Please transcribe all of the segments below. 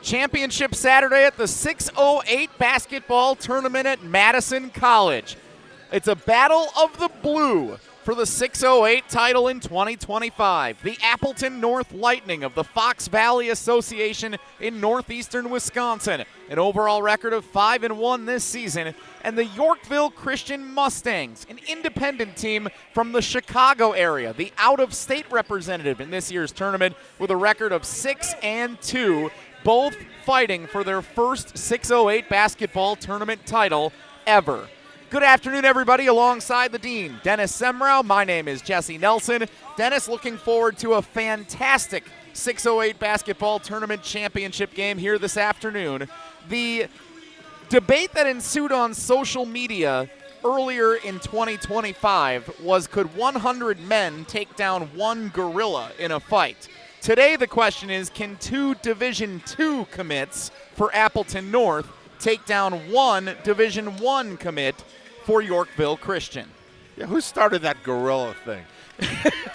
Championship Saturday at the 608 basketball tournament at Madison College. It's a battle of the blue for the 608 title in 2025. The Appleton North Lightning of the Fox Valley Association in northeastern Wisconsin, an overall record of 5-1 this season, and the Yorkville Christian Mustangs, an independent team from the Chicago area, the out-of-state representative in this year's tournament with a record of 6-2, both fighting for their first 608 basketball tournament title ever. Good afternoon, everybody. Alongside the Dean, Dennis Semrau. My name is Jesse Nelson. Dennis, looking forward to a fantastic 608 basketball tournament championship game here this afternoon. The debate that ensued on social media earlier in 2025 was, could 100 men take down one gorilla in a fight? Today the question is, can two Division II commits for Appleton North take down one Division I commit for Yorkville Christian? Yeah, who started that gorilla thing?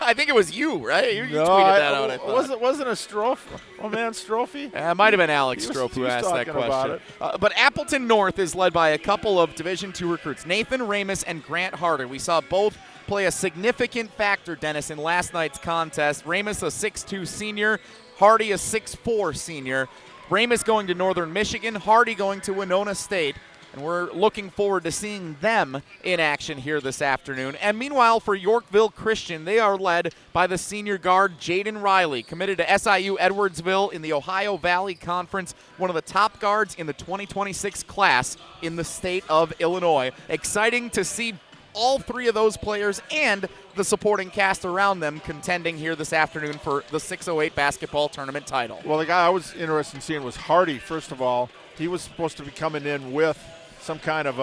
I think it was you, right? You tweeted that out, I thought. Wasn't a Strofe? Oh, man, Strophe? It might have been Alex Strofe who asked that question. But Appleton North is led by a couple of Division II recruits, Nathan Ramus and Grant Harder. We saw both play a significant factor, Dennis, in last night's contest. Ramus, a 6'2 senior, Hardy, a 6'4 senior. Ramus going to Northern Michigan, Hardy going to Winona State. And we're looking forward to seeing them in action here this afternoon. And meanwhile, for Yorkville Christian, they are led by the senior guard Jaden Riley, committed to SIU Edwardsville in the Ohio Valley Conference, one of the top guards in the 2026 class in the state of Illinois. Exciting to see all three of those players and the supporting cast around them contending here this afternoon for the 608 basketball tournament title. Well, the guy I was interested in seeing was Hardy, first of all. He was supposed to be coming in with some kind of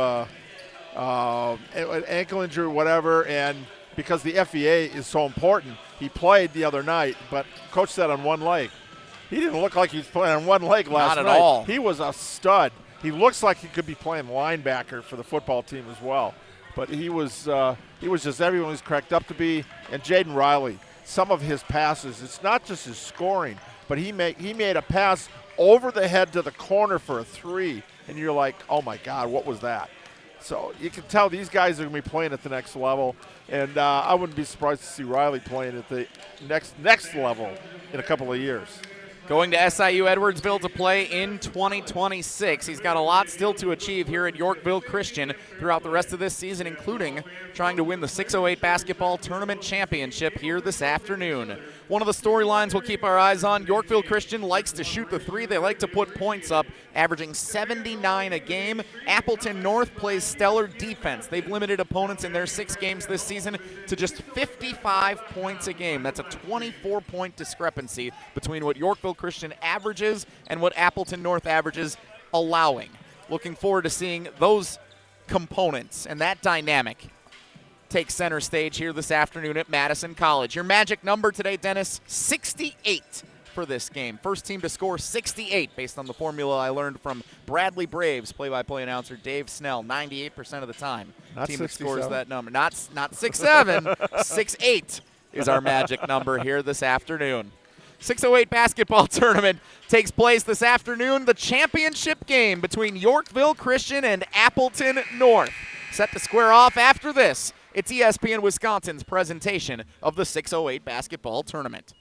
an ankle injury or whatever, and because the FEA is so important, he played the other night, but coach said on one leg. He didn't look like he was playing on one leg last night. Not at all. He was a stud. He looks like he could be playing linebacker for the football team as well. But he was just everyone was cracked up to be. And Jaden Riley, some of his passes, it's not just his scoring, but he made a pass over the head to the corner for a three, and you're like, oh my God, what was that? So you can tell these guys are going to be playing at the next level, and I wouldn't be surprised to see Riley playing at the next level in a couple of years. Going to SIU Edwardsville to play in 2026. He's got a lot still to achieve here at Yorkville Christian throughout the rest of this season, including trying to win the 608 basketball tournament championship here this afternoon. One of the storylines we'll keep our eyes on, Yorkville Christian likes to shoot the three. They like to put points up, averaging 79 a game. Appleton North plays stellar defense. They've limited opponents in their 6 games this season to just 55 points a game. That's a 24-point discrepancy between what Yorkville Christian averages and what Appleton North averages allowing. Looking forward to seeing those components and that dynamic take center stage here this afternoon at Madison College. Your magic number today, Dennis, 68 for this game. First team to score 68 based on the formula I learned from Bradley Braves play-by-play announcer Dave Snell, 98% of the time. Not team 67. that scores that number. Not 6'7", 6'8" is our magic number here this afternoon. 608 basketball tournament takes place this afternoon. The championship game between Yorkville Christian and Appleton North. Set to square off after this. It's ESPN Wisconsin's presentation of the 608 basketball tournament.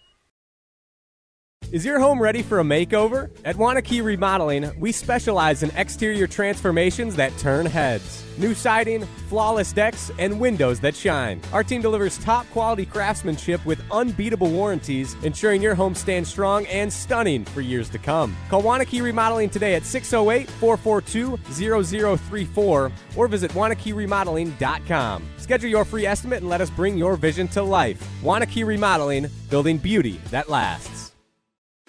Is your home ready for a makeover? At Wanakee Remodeling, we specialize in exterior transformations that turn heads. New siding, flawless decks, and windows that shine. Our team delivers top-quality craftsmanship with unbeatable warranties, ensuring your home stands strong and stunning for years to come. Call Wanakee Remodeling today at 608-442-0034 or visit WanakeeRemodeling.com. Schedule your free estimate and let us bring your vision to life. Wanakee Remodeling, building beauty that lasts.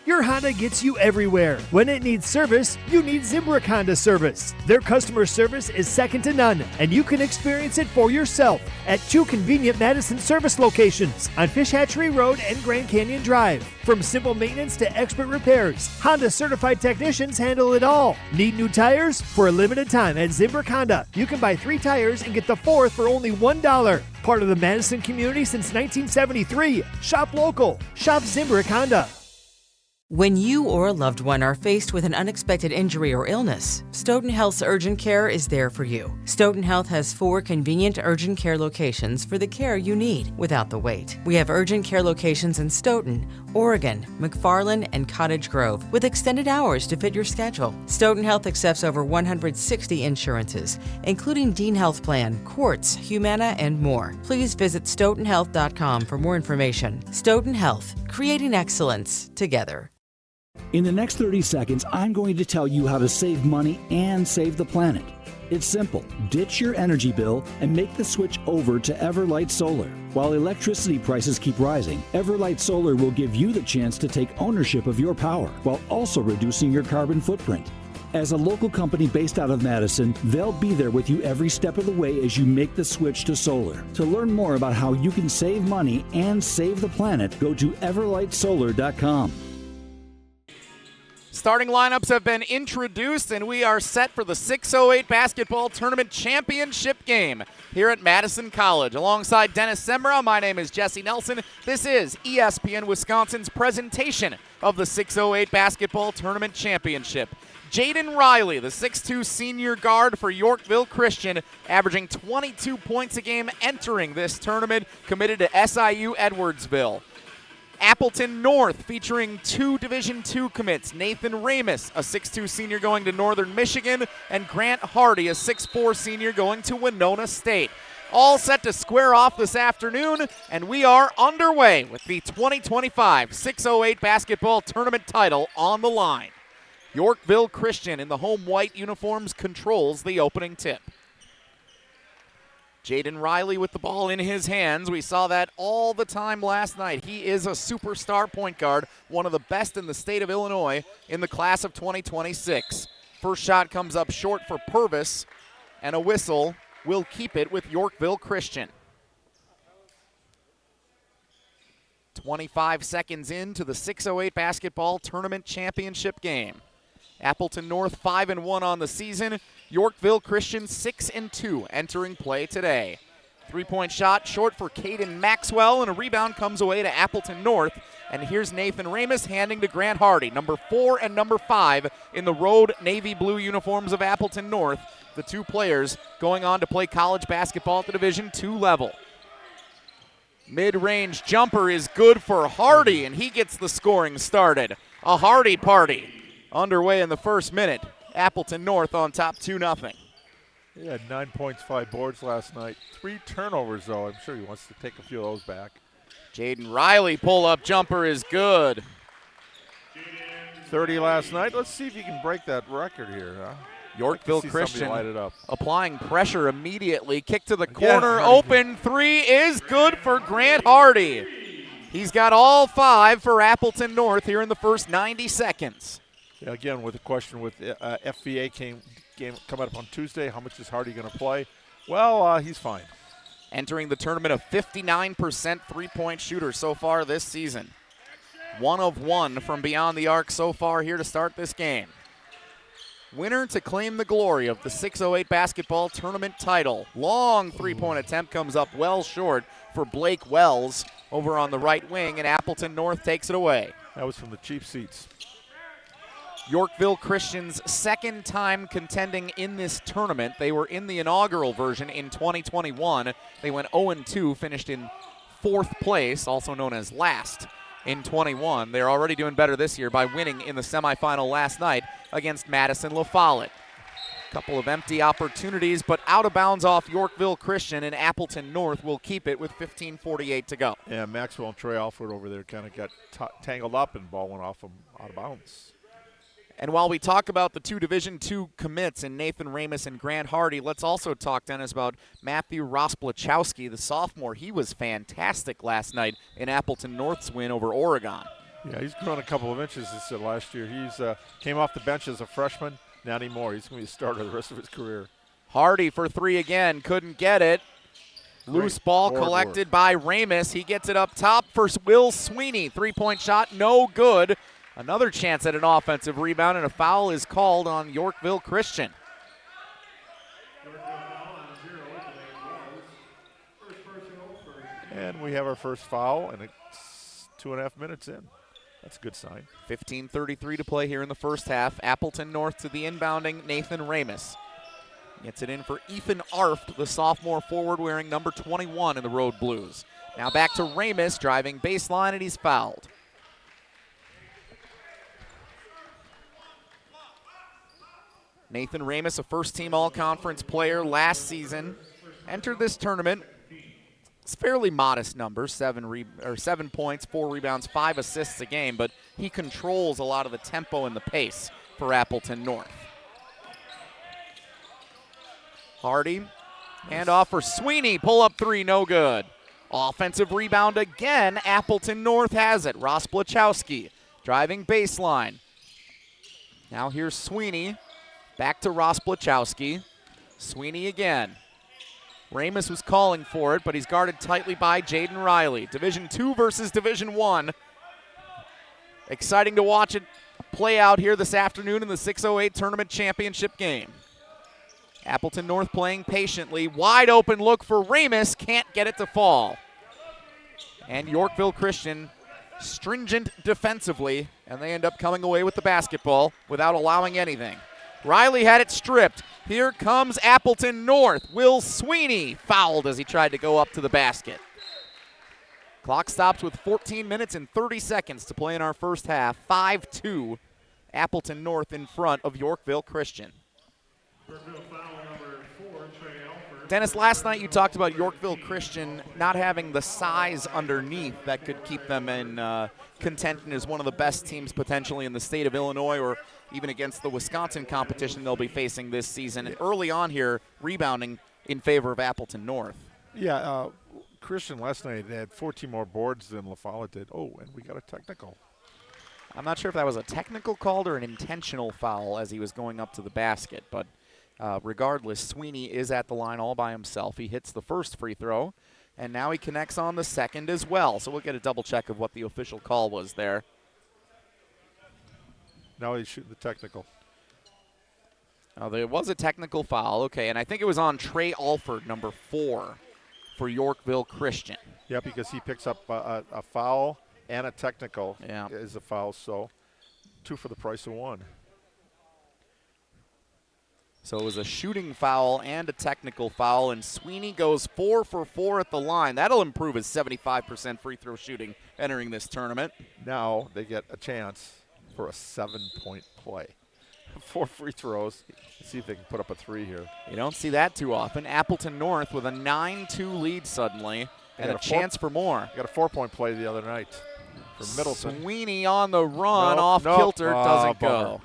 Your Honda gets you everywhere. When it needs service, you need Zimbrick Honda service. Their customer service is second to none, and you can experience it for yourself at 2 convenient Madison service locations on Fish Hatchery Road and Grand Canyon Drive. From simple maintenance to expert repairs, Honda certified technicians handle it all. Need new tires? For a limited time at Zimbrick Honda, you can buy 3 tires and get the 4th for only $1. Part of the Madison community since 1973. Shop local. Shop Zimbrick Honda. When you or a loved one are faced with an unexpected injury or illness, Stoughton Health's urgent care is there for you. Stoughton Health has 4 convenient urgent care locations for the care you need without the wait. We have urgent care locations in Stoughton, Oregon, McFarland, and Cottage Grove with extended hours to fit your schedule. Stoughton Health accepts over 160 insurances, including Dean Health Plan, Quartz, Humana, and more. Please visit stoughtonhealth.com for more information. Stoughton Health, creating excellence together. In the next 30 seconds, I'm going to tell you how to save money and save the planet. It's simple. Ditch your energy bill and make the switch over to Everlight Solar. While electricity prices keep rising, Everlight Solar will give you the chance to take ownership of your power while also reducing your carbon footprint. As a local company based out of Madison, they'll be there with you every step of the way as you make the switch to solar. To learn more about how you can save money and save the planet, go to everlightsolar.com. Starting lineups have been introduced, and we are set for the 608 basketball tournament championship game here at Madison College. Alongside Dennis Semra, my name is Jesse Nelson. This is ESPN Wisconsin's presentation of the 608 basketball tournament championship. Jaden Riley, the 6'2 senior guard for Yorkville Christian, averaging 22 points a game entering this tournament, committed to SIU Edwardsville. Appleton North featuring 2 Division II commits. Nathan Ramus, a 6'2 senior going to Northern Michigan, and Grant Hardy, a 6'4 senior going to Winona State. All set to square off this afternoon, and we are underway with the 2025 608 basketball tournament title on the line. Yorkville Christian in the home white uniforms controls the opening tip. Jaden Riley with the ball in his hands. We saw that all the time last night. He is a superstar point guard, one of the best in the state of Illinois in the class of 2026. First shot comes up short for Purvis, and a whistle will keep it with Yorkville Christian. 25 seconds into the 608 basketball tournament championship game. Appleton North 5-1 on the season. Yorkville Christian 6-2 entering play today. 3-point shot short for Caden Maxwell, and a rebound comes away to Appleton North. And here's Nathan Ramus handing to Grant Hardy, number 4 and number 5 in the road navy blue uniforms of Appleton North. The 2 players going on to play college basketball at the Division II level. Mid-range jumper is good for Hardy, and he gets the scoring started. A Hardy party underway in the first minute. Appleton North on top 2-0. He had 9 points, 5 boards last night. 3 turnovers, though. I'm sure he wants to take a few of those back. Jaden Riley pull-up jumper is good. 30 last night. Let's see if he can break that record here. Huh? Yorkville Light Christian it up. applying pressure immediately. Kick to the corner. Open 3 is good for Grant Hardy. He's got all 5 for Appleton North here in the first 90 seconds. Yeah, again, with the question with FVA game coming up on Tuesday, how much is Hardy going to play? Well, he's fine. Entering the tournament, a 59% three-point shooter so far this season. 1 of 1 from beyond the arc so far here to start this game. Winner to claim the glory of the 608 basketball tournament title. Long three-point attempt comes up well short for Blake Wells over on the right wing, and Appleton North takes it away. That was from the cheap seats. Yorkville Christian's second time contending in this tournament. They were in the inaugural version in 2021. They went 0-2, finished in 4th place, also known as last in 21. They're already doing better this year by winning in the semifinal last night against Madison La Follette. Couple of empty opportunities, but out of bounds off Yorkville Christian, and Appleton North will keep it with 15:48 to go. Yeah, Maxwell and Trey Alford over there kind of got tangled up, and ball went off them out of bounds. And while we talk about the 2 Division II commits in Nathan Ramus and Grant Hardy, let's also talk, Dennis, about Matthew Rosplachowski, the sophomore. He was fantastic last night in Appleton North's win over Oregon. Yeah, he's grown a couple of inches this last year. He's came off the bench as a freshman. Not anymore. He's going to be a starter the rest of his career. Hardy for 3 again. Couldn't get it. Loose ball collected by Ramus. He gets it up top for Will Sweeney. 3-point shot, no good. Another chance at an offensive rebound, and a foul is called on Yorkville Christian. And we have our first foul, and it's 2.5 minutes in. That's a good sign. 15:33 to play here in the first half. Appleton North to the inbounding Nathan Ramus. Gets it in for Ethan Arft, the sophomore forward wearing number 21 in the Road Blues. Now back to Ramus, driving baseline, and he's fouled. Nathan Ramus, a first-team all-conference player last season, entered this tournament. It's fairly modest numbers, 7 points, 4 rebounds, 5 assists a game, but he controls a lot of the tempo and the pace for Appleton North. Hardy, handoff for Sweeney, pull-up three, no good. Offensive rebound again, Appleton North has it. Ross Blachowski driving baseline. Now here's Sweeney, back to Ross Blachowski. Sweeney again. Ramus was calling for it, but he's guarded tightly by Jaden Riley. Division II versus Division I. Exciting to watch it play out here this afternoon in the 608 tournament championship game. Appleton North playing patiently. Wide open look for Ramus. Can't get it to fall. And Yorkville Christian stringent defensively, and they end up coming away with the basketball without allowing anything. Riley had it stripped. Here comes Appleton North. Will Sweeney fouled as he tried to go up to the basket. Clock stops with 14 minutes and 30 seconds to play in our first half. 5-2, Appleton North in front of Yorkville Christian. Dennis, last night you talked about Yorkville Christian not having the size underneath that could keep them in contention as one of the best teams potentially in the state of Illinois, or even against the Wisconsin competition they'll be facing this season. And early on here, rebounding in favor of Appleton North. Yeah, Christian last night had 14 more boards than La Follette did. Oh, and we got a technical. I'm not sure if that was a technical call or an intentional foul as he was going up to the basket, but regardless, Sweeney is at the line all by himself. He hits the first free throw, and now he connects on the second as well. So we'll get a double check of what the official call was there. Now he's shooting the technical. There was a technical foul, okay, and I think it was on Trey Alford, number 4, for Yorkville Christian. Yeah, because he picks up a foul and a technical is a foul, so 2 for the price of 1. So it was a shooting foul and a technical foul, and Sweeney goes 4 for 4 at the line. That'll improve his 75% free throw shooting entering this tournament. Now they get a chance for a 7-point play. 4 free throws. Let's see if they can put up a 3 here. You don't see that too often. Appleton North with a 9-2 lead suddenly, and a chance for more. Got a 4-point play the other night for Middleton. Sweeney on the run, off kilter, doesn't go.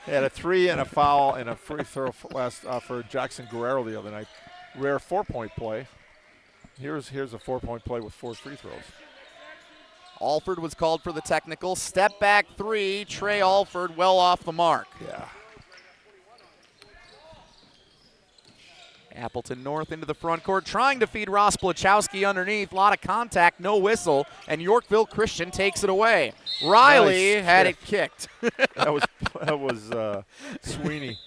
He had a 3 and a foul and a free throw for Jackson Guerrero the other night. Rare 4-point play. Here's a 4-point play with 4 free throws. Alford was called for the technical. Step back 3. Trey Alford well off the mark. Yeah. Appleton North into the front court, trying to feed Ross Blachowski underneath. A lot of contact, no whistle, and Yorkville Christian takes it away. Riley had it kicked. That was Sweeney.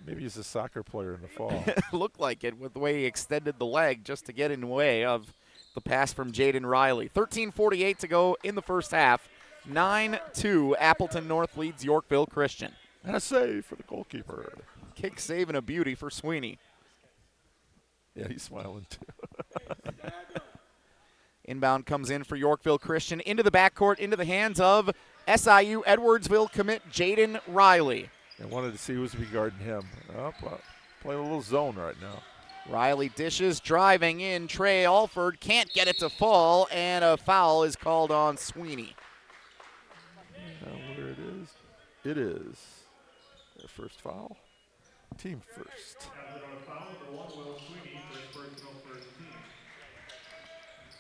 Maybe he's a soccer player in the fall. Looked like it with the way he extended the leg just to get in the way of the pass from Jaden Riley. 13:48 to go in the first half. 9-2, Appleton North leads Yorkville Christian. And a save for the goalkeeper. Kick save and a beauty for Sweeney. Yeah, he's smiling too. Inbound comes in for Yorkville Christian. Into the backcourt, into the hands of SIU Edwardsville commit Jaden Riley. I wanted to see who's be guarding him. Playing a little zone right now. Riley dishes, driving in. Trey Alford can't get it to fall, and a foul is called on Sweeney. Where it is? It is their first foul. Team first.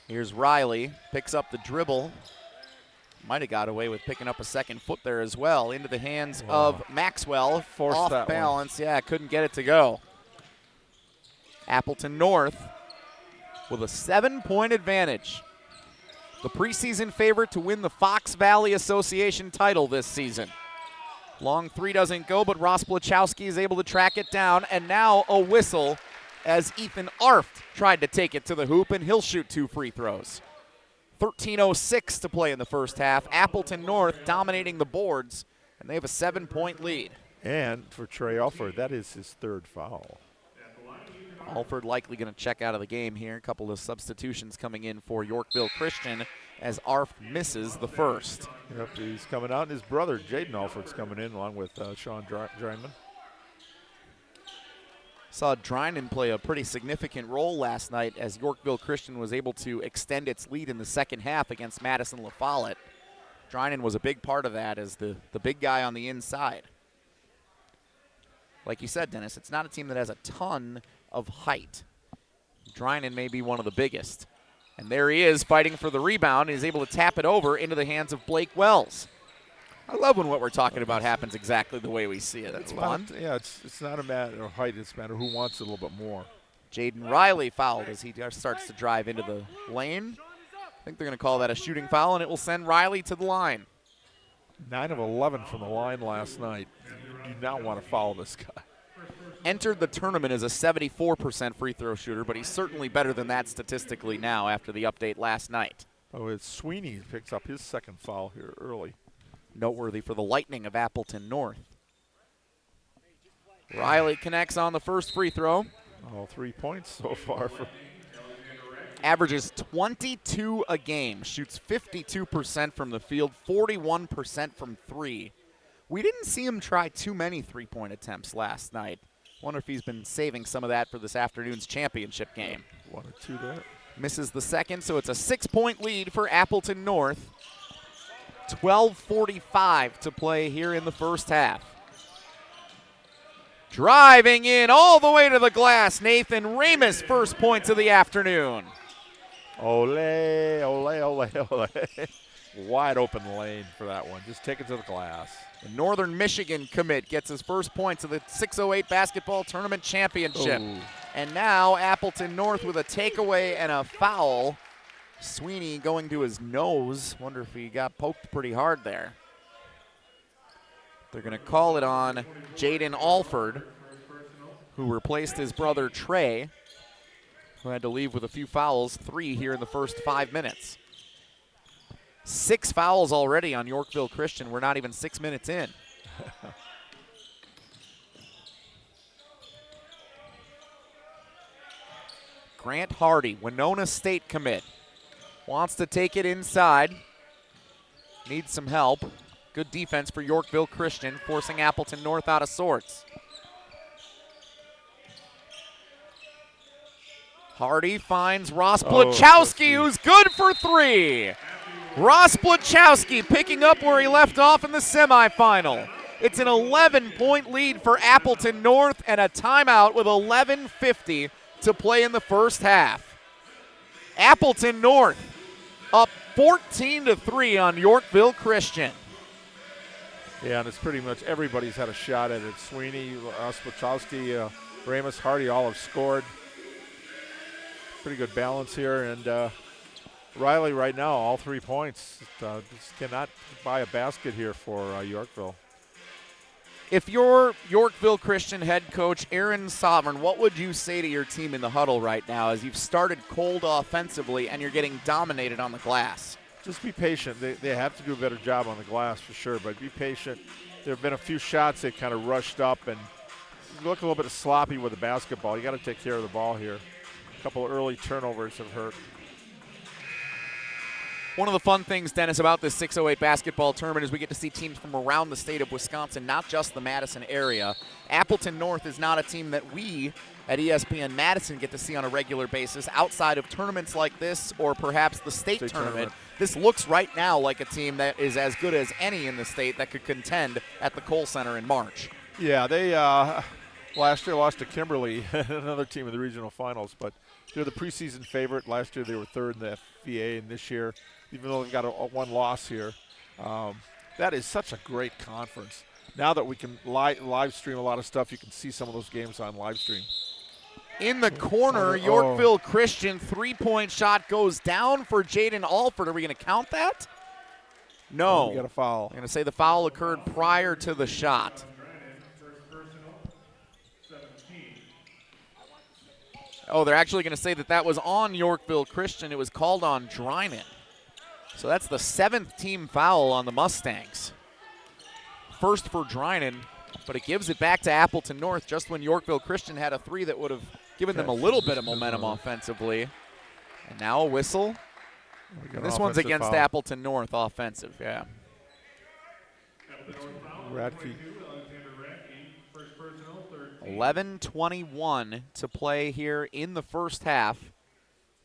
Here's Riley, picks up the dribble. Might have got away with picking up a second foot there as well. Into the hands of Maxwell. Forced off that balance. Yeah, couldn't get it to go. Appleton North with a 7-point advantage. The preseason favorite to win the Fox Valley Association title this season. Long 3 doesn't go, but Ross Blachowski is able to track it down, and now a whistle as Ethan Arft tried to take it to the hoop, and he'll shoot 2 free throws. 13:06 to play in the first half. Appleton North dominating the boards, and they have a 7-point lead. And for Trey Alford, that is his third foul. Alford likely going to check out of the game here. A couple of substitutions coming in for Yorkville Christian as Arf misses the first. Yep, he's coming out, and his brother, Jaden Alford's coming in along with Sean Dryman. Saw Drynan play a pretty significant role last night as Yorkville Christian was able to extend its lead in the second half against Madison La Follette. Drynan was a big part of that as the big guy on the inside. Like you said, Dennis, it's not a team that has a ton of height. Drynan may be one of the biggest. And there he is fighting for the rebound. He's able to tap it over into the hands of Blake Wells. I love when what we're talking about happens exactly the way we see it. That's fun. Yeah, it's not a matter of height. It's a matter of who wants it a little bit more. Jaden Riley fouled as he starts to drive into the lane. I think they're going to call that a shooting foul, and it will send Riley to the line. 9 of 11 from the line last night. You do not want to foul this guy. Entered the tournament as a 74% free throw shooter, but he's certainly better than that statistically now after the update last night. Oh, it's Sweeney who picks up his second foul here early. Noteworthy for the Lightning of Appleton North. Riley connects on the first free throw. All 3 points so far. Averages 22 a game, shoots 52% from the field, 41% from three. We didn't see him try too many three-point attempts last night. Wonder if he's been saving some of that for this afternoon's championship game. 1 or 2 there. Misses the second, so it's a 6-point lead for Appleton North. 12:45 to play here in the first half. Driving in all the way to the glass, Nathan Ramus, first points of the afternoon. Ole, ole, ole, ole. Wide open lane for that one. Just take it to the glass. The Northern Michigan commit gets his first points of the 608 basketball tournament championship. Ooh. And now Appleton North with a takeaway and a foul. Sweeney going to his nose. Wonder if he got poked pretty hard there. They're going to call it on Jaden Alford, who replaced his brother Trey, who had to leave with a few fouls, 3 here in the first 5 minutes. 6 fouls already on Yorkville Christian. We're not even 6 minutes in. Grant Hardy, Winona State commit. Wants to take it inside. Needs some help. Good defense for Yorkville Christian, forcing Appleton North out of sorts. Hardy finds Ross Blachowski, who's good for 3. Ross Blachowski picking up where he left off in the semifinal. It's an 11-point lead for Appleton North and a timeout with 11:50 to play in the first half. Appleton North up 14-3 on Yorkville Christian. Yeah, and it's pretty much everybody's had a shot at it. Sweeney, Blachowski, Ramus, Hardy all have scored. Pretty good balance here, and Riley right now, all 3 points. Just cannot buy a basket here for Yorkville. If you're Yorkville Christian head coach Aaron Sovereign, what would you say to your team in the huddle right now as you've started cold offensively and you're getting dominated on the glass? Just be patient. They have to do a better job on the glass for sure, but be patient. There have been a few shots they kind of rushed up and look a little bit sloppy with the basketball. You got to take care of the ball here. A couple of early turnovers have hurt. One of the fun things, Dennis, about this 608 basketball tournament is we get to see teams from around the state of Wisconsin, not just the Madison area. Appleton North is not a team that we at ESPN Madison get to see on a regular basis outside of tournaments like this or perhaps the state tournament. This looks right now like a team that is as good as any in the state that could contend at the Kohl Center in March. Yeah, they last year lost to Kimberly, another team in the regional finals, but they're the preseason favorite. Last year they were 3rd in the FBA, and this year, even though they've got a 1 loss here, that is such a great conference. Now that we can live stream a lot of stuff, you can see some of those games on live stream. In the corner, Yorkville Christian 3-point shot goes down for Jaden Alford. Are we going to count that? No. We got a foul. I'm going to say the foul occurred prior to the shot. Oh, they're actually going to say that was on Yorkville Christian. It was called on Drynan. So that's the 7th team foul on the Mustangs. First for Drinan, but it gives it back to Appleton North just when Yorkville Christian had a 3 that would have given them a little bit of momentum offensively. And now a whistle. And this one's against foul. Appleton North offensive, yeah. Radke. 11:21 to play here in the first half.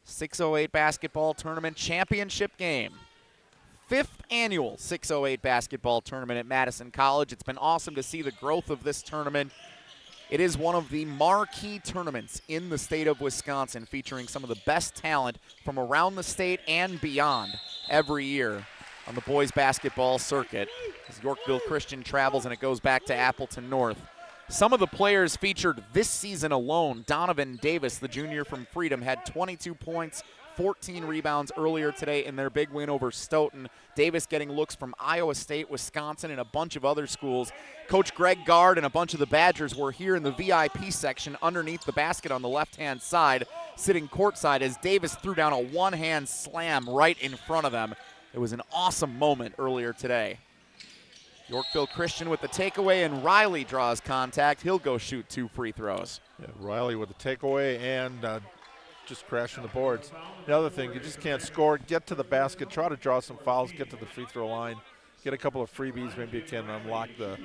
608 basketball tournament championship game. 5th annual 608 basketball tournament at Madison College. It's been awesome to see the growth of this tournament. It is one of the marquee tournaments in the state of Wisconsin, featuring some of the best talent from around the state and beyond every year on the boys basketball circuit as Yorkville Christian travels and it goes back to Appleton North. Some of the players featured this season alone: Donovan Davis, the junior from Freedom, had 22 points, 14 rebounds earlier today in their big win over Stoughton. Davis getting looks from Iowa State, Wisconsin, and a bunch of other schools. Coach Greg Gard and a bunch of the Badgers were here in the VIP section underneath the basket on the left-hand side, sitting courtside as Davis threw down a one-hand slam right in front of them. It was an awesome moment earlier today. Yorkville Christian with the takeaway, and Riley draws contact. He'll go shoot 2 free throws. Yeah, Riley with the takeaway and just crashing the boards. The other thing, you just can't score. Get to the basket, try to draw some fouls, get to the free throw line, get a couple of freebies. Maybe you can unlock the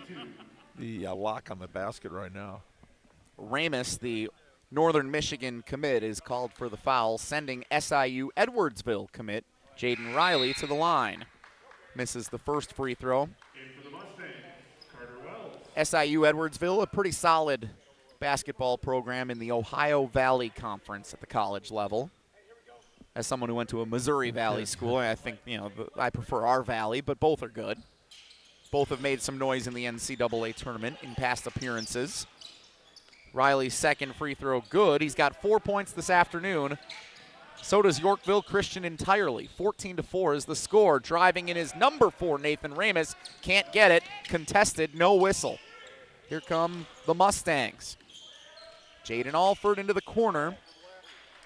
lock on the basket right now. Ramus, the Northern Michigan commit, is called for the foul, sending SIU Edwardsville commit Jaden Riley to the line. Misses the first free throw. SIU Edwardsville, a pretty solid basketball program in the Ohio Valley Conference at the college level. As someone who went to a Missouri Valley school, I think, I prefer our Valley, but both are good. Both have made some noise in the NCAA tournament in past appearances. Riley's second free throw good. He's got 4 points this afternoon. So does Yorkville Christian entirely. 14-4 is the score. Driving in his number 4, Nathan Ramus. Can't get it. Contested, no whistle. Here come the Mustangs. Jaden Alford into the corner.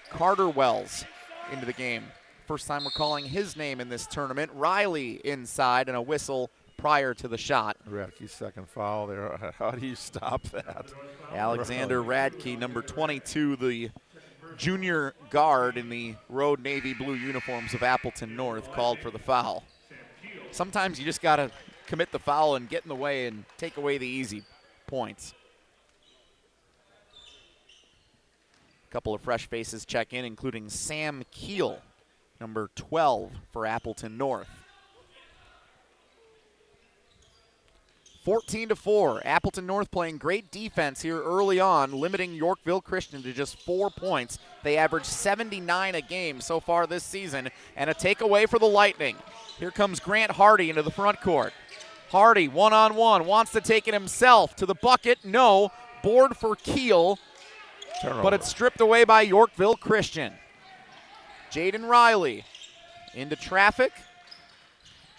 Carter Wells into the game. First time we're calling his name in this tournament. Riley inside and a whistle prior to the shot. Radke's second foul there. How do you stop that? Alexander Radke, number 22, the junior guard in the road navy blue uniforms of Appleton North, called for the foul. Sometimes you just got to commit the foul and get in the way and take away the easy points. A couple of fresh faces check in, including Sam Keel, number 12 for Appleton North. 14-4. Appleton North playing great defense here early on, limiting Yorkville Christian to just 4 points. They average 79 a game so far this season, and a takeaway for the Lightning. Here comes Grant Hardy into the front court. Hardy, one-on-one, wants to take it himself to the bucket. No, board for Keel, but it's stripped away by Yorkville Christian. Jaden Riley into traffic.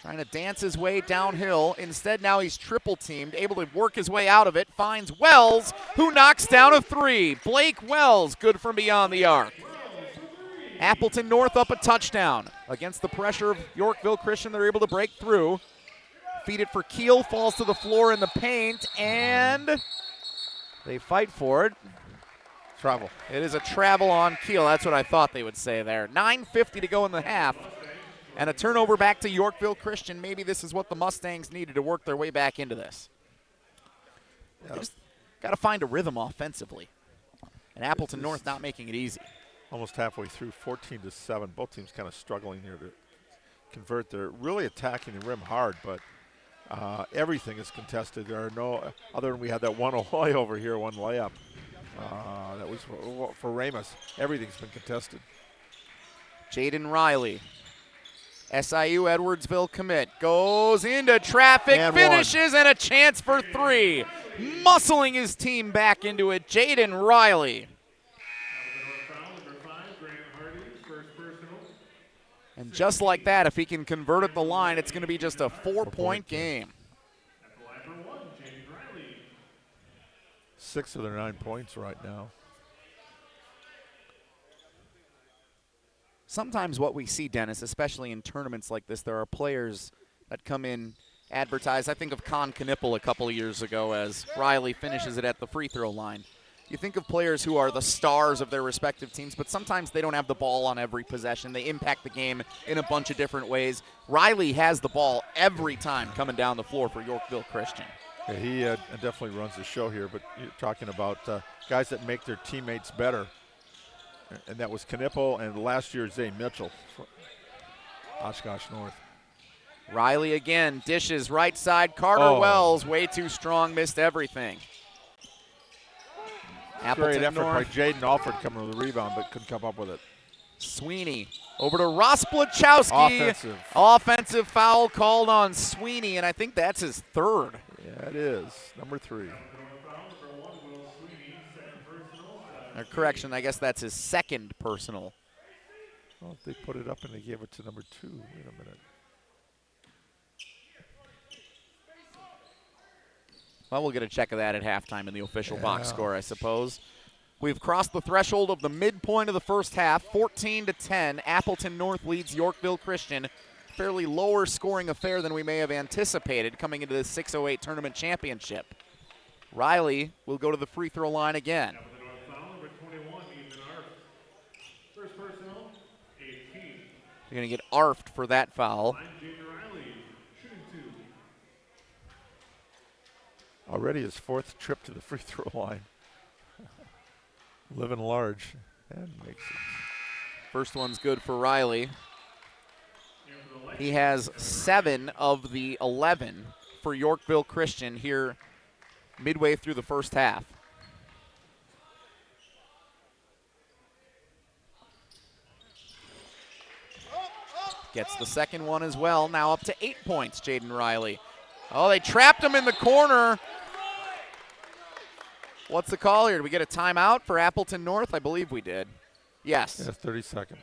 Trying to dance his way downhill. Instead, now he's triple-teamed, able to work his way out of it. Finds Wells, who knocks down a 3. Blake Wells, good from beyond the arc. Appleton North up a touchdown. Against the pressure of Yorkville Christian, they're able to break through. Feed it for Keel, falls to the floor in the paint, and they fight for it. Travel. It is a travel on Keel. That's what I thought they would say there. 9:50 to go in the half. And a turnover back to Yorkville Christian. Maybe this is what the Mustangs needed to work their way back into this. They just got to find a rhythm offensively. And Appleton North not making it easy. Almost halfway through, 14-7. Both teams kind of struggling here to convert. They're really attacking the rim hard, but everything is contested. There are no, other than we had that one over here, one layup. That was for Ramus. Everything's been contested. Jaden Riley. SIU Edwardsville commit. Goes into traffic, and finishes, and a chance for 3. Muscling his team back into it, Jaden Riley. And just like that, if he can convert at the line, it's going to be just a 4-point game. 6 of their 9 points right now. sometimes what we see, Dennis, especially in tournaments like this, there are players that come in advertised. I think of Con Knipple a couple of years ago as Riley finishes it at the free throw line. You think of players who are the stars of their respective teams, but sometimes they don't have the ball on every possession. They impact the game in a bunch of different ways. Riley has the ball every time coming down the floor for Yorkville Christian. Yeah, he definitely runs the show here, but you're talking about guys that make their teammates better. And that was Knipple and last year's Zay Mitchell for Oshkosh North. Riley again, dishes right side. Carter Wells, way too strong, missed everything. Great effort by North. Jaden Alford coming with the rebound, but couldn't come up with it. Sweeney over to Rosplachowski. Offensive foul called on Sweeney, and I think that's his third. Yeah, it is. Number 3. Or correction, I guess that's his second personal. Well, they put it up and they gave it to number 2. Wait a minute. Well, we'll get a check of that at halftime in the official box score, I suppose. We've crossed the threshold of the midpoint of the first half, 14-10. Appleton North leads Yorkville Christian. Fairly lower scoring affair than we may have anticipated coming into the 608 tournament championship. Riley will go to the free throw line again. You're going to get arfed for that foul. Already his 4th trip to the free throw line. Living large and makes it. First one's good for Riley. He has 7 of the 11 for Yorkville Christian here midway through the first half. Gets the second one as well. Now up to 8 points, Jaden Riley. Oh, they trapped him in the corner. What's the call here? Did we get a timeout for Appleton North? I believe we did. Yes. Yeah, 30 seconds.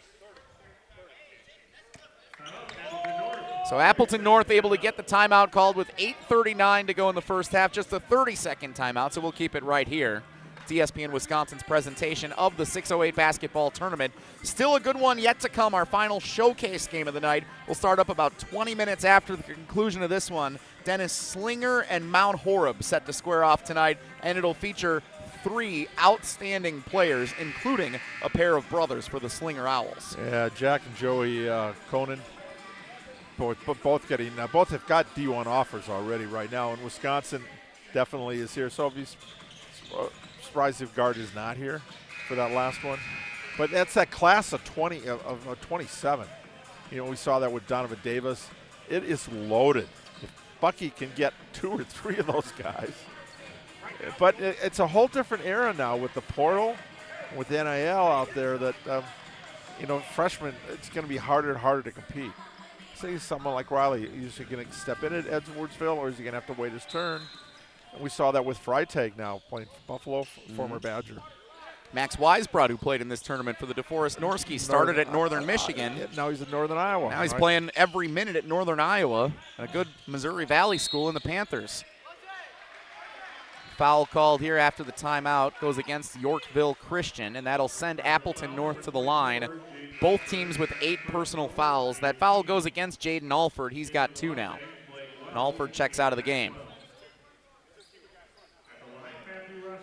So Appleton North able to get the timeout called with 8:39 to go in the first half. Just a 30-second timeout, so we'll keep it right here. It's ESPN Wisconsin's presentation of the 608 basketball tournament. Still a good one yet to come. Our final showcase game of the night will start up about 20 minutes after the conclusion of this one. Dennis Slinger and Mount Horeb set to square off tonight, and it'll feature 3 outstanding players, including a pair of brothers for the Slinger Owls. Yeah, Jack and Joey Conan, both have got D1 offers already right now, and Wisconsin definitely is here. So I'll be surprised if Guard is not here for that last one. But that's that class of 27. You know, we saw that with Donovan Davis. It is loaded. If Bucky can get 2 or 3 of those guys. But it's a whole different era now with the portal, with the NIL out there that, freshmen, it's going to be harder and harder to compete. Say someone like Riley, is he going to step in at Edwardsville, or is he going to have to wait his turn? And we saw that with Freitag now playing for Buffalo, former Badger. Max Weisbrod, who played in this tournament for the DeForest Norski, started at Northern Michigan. Now he's at Northern Iowa. Now he's playing every minute at Northern Iowa, a good Missouri Valley school in the Panthers. Foul called here after the timeout goes against Yorkville Christian, and that'll send Appleton North to the line. Both teams with 8 personal fouls. That foul goes against Jaden Alford. He's got 2 now. And Alford checks out of the game.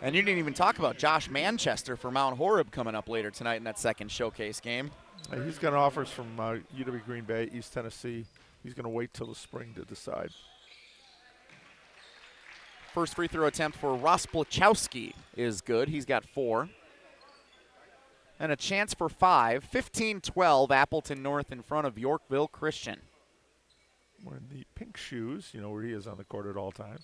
And you didn't even talk about Josh Manchester for Mount Horeb coming up later tonight in that second showcase game. He's got offers from UW Green Bay, East Tennessee. He's going to wait till the spring to decide. First free throw attempt for Rosplachowski is good. He's got 4. And a chance for 5. 15-12, Appleton North in front of Yorkville Christian. Wearing the pink shoes, you know where he is on the court at all times.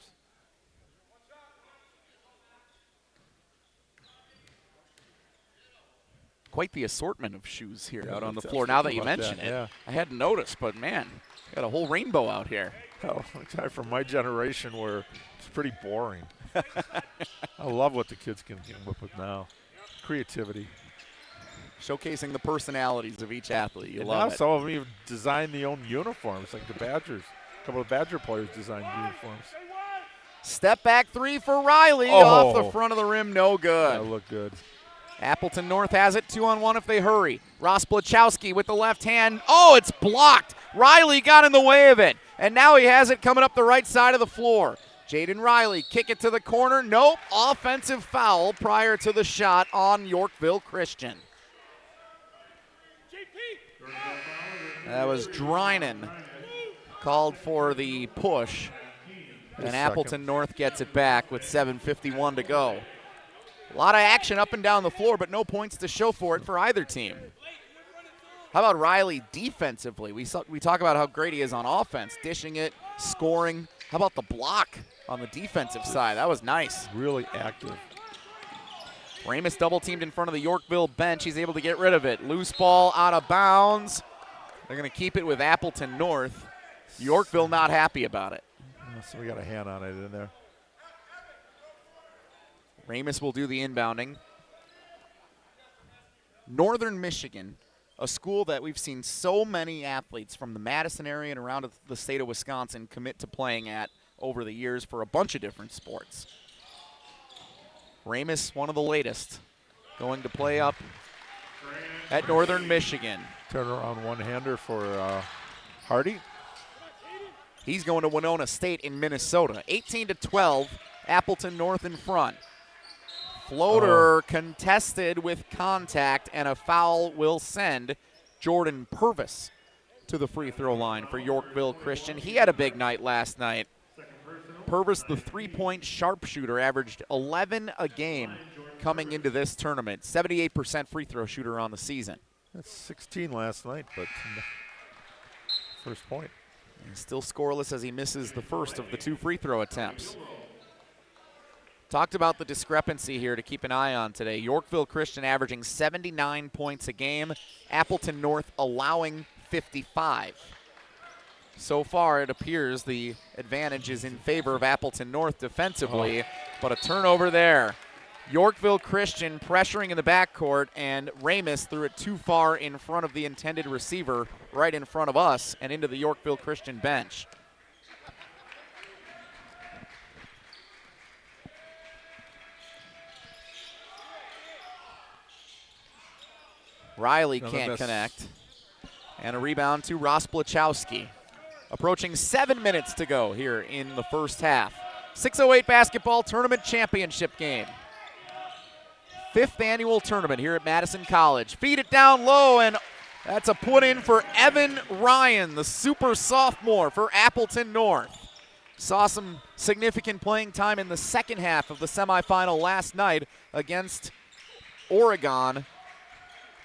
Quite the assortment of shoes here out on the floor now that you mention it. Yeah. I hadn't noticed, but man, got a whole rainbow out here. Oh, time from my generation where it's pretty boring. I love what the kids can come up with now. Creativity. Showcasing the personalities of each athlete. You and love now it. some of them even design their own uniforms, like the Badgers. A couple of Badger players designed uniforms. Step back 3 for Riley off the front of the rim, no good. That looked good. Appleton North has it 2-on-1 if they hurry. Ross Blachowski with the left hand. Oh, it's blocked. Riley got in the way of it. And now he has it coming up the right side of the floor. Jaden Riley kick it to the corner. Nope, offensive foul prior to the shot on Yorkville Christian. That was Drinan called for the push. And Appleton North gets it back with 7:51 to go. A lot of action up and down the floor, but no points to show for it for either team. How about Riley defensively? We talk about how great he is on offense, dishing it, scoring. How about the block on the defensive side? That was nice. Really active. Ramus double-teamed in front of the Yorkville bench. He's able to get rid of it. Loose ball out of bounds. They're going to keep it with Appleton North. Yorkville not happy about it. So we got a hand on it in there. Ramus will do the inbounding. Northern Michigan, a school that we've seen so many athletes from the Madison area and around the state of Wisconsin commit to playing at over the years for a bunch of different sports. Ramus, one of the latest, going to play up at Northern Michigan. Turnaround one-hander for Hardy. He's going to Winona State in Minnesota. 18-12, Appleton North in front. Floater contested with contact, and a foul will send Jordan Purvis to the free throw line for Yorkville Christian. He had a big night last night. Purvis, the three-point sharpshooter, averaged 11 a game coming into this tournament. 78% free throw shooter on the season. That's 16 last night, but first point. And still scoreless as he misses the first of the two free throw attempts. Talked about the discrepancy here to keep an eye on today. Yorkville Christian averaging 79 points a game. Appleton North allowing 55. So far, it appears the advantage is in favor of Appleton North defensively, but a turnover there. Yorkville Christian pressuring in the backcourt, and Ramus threw it too far in front of the intended receiver, right in front of us and into the Yorkville Christian bench. Riley can't connect. And a rebound to Ross Blachowski. Approaching 7 minutes to go here in the first half. 6:08 basketball tournament championship game. 5th annual tournament here at Madison College. Feed it down low, and that's a put in for Evan Ryan, the super sophomore for Appleton North. Saw some significant playing time in the second half of the semifinal last night against Oregon.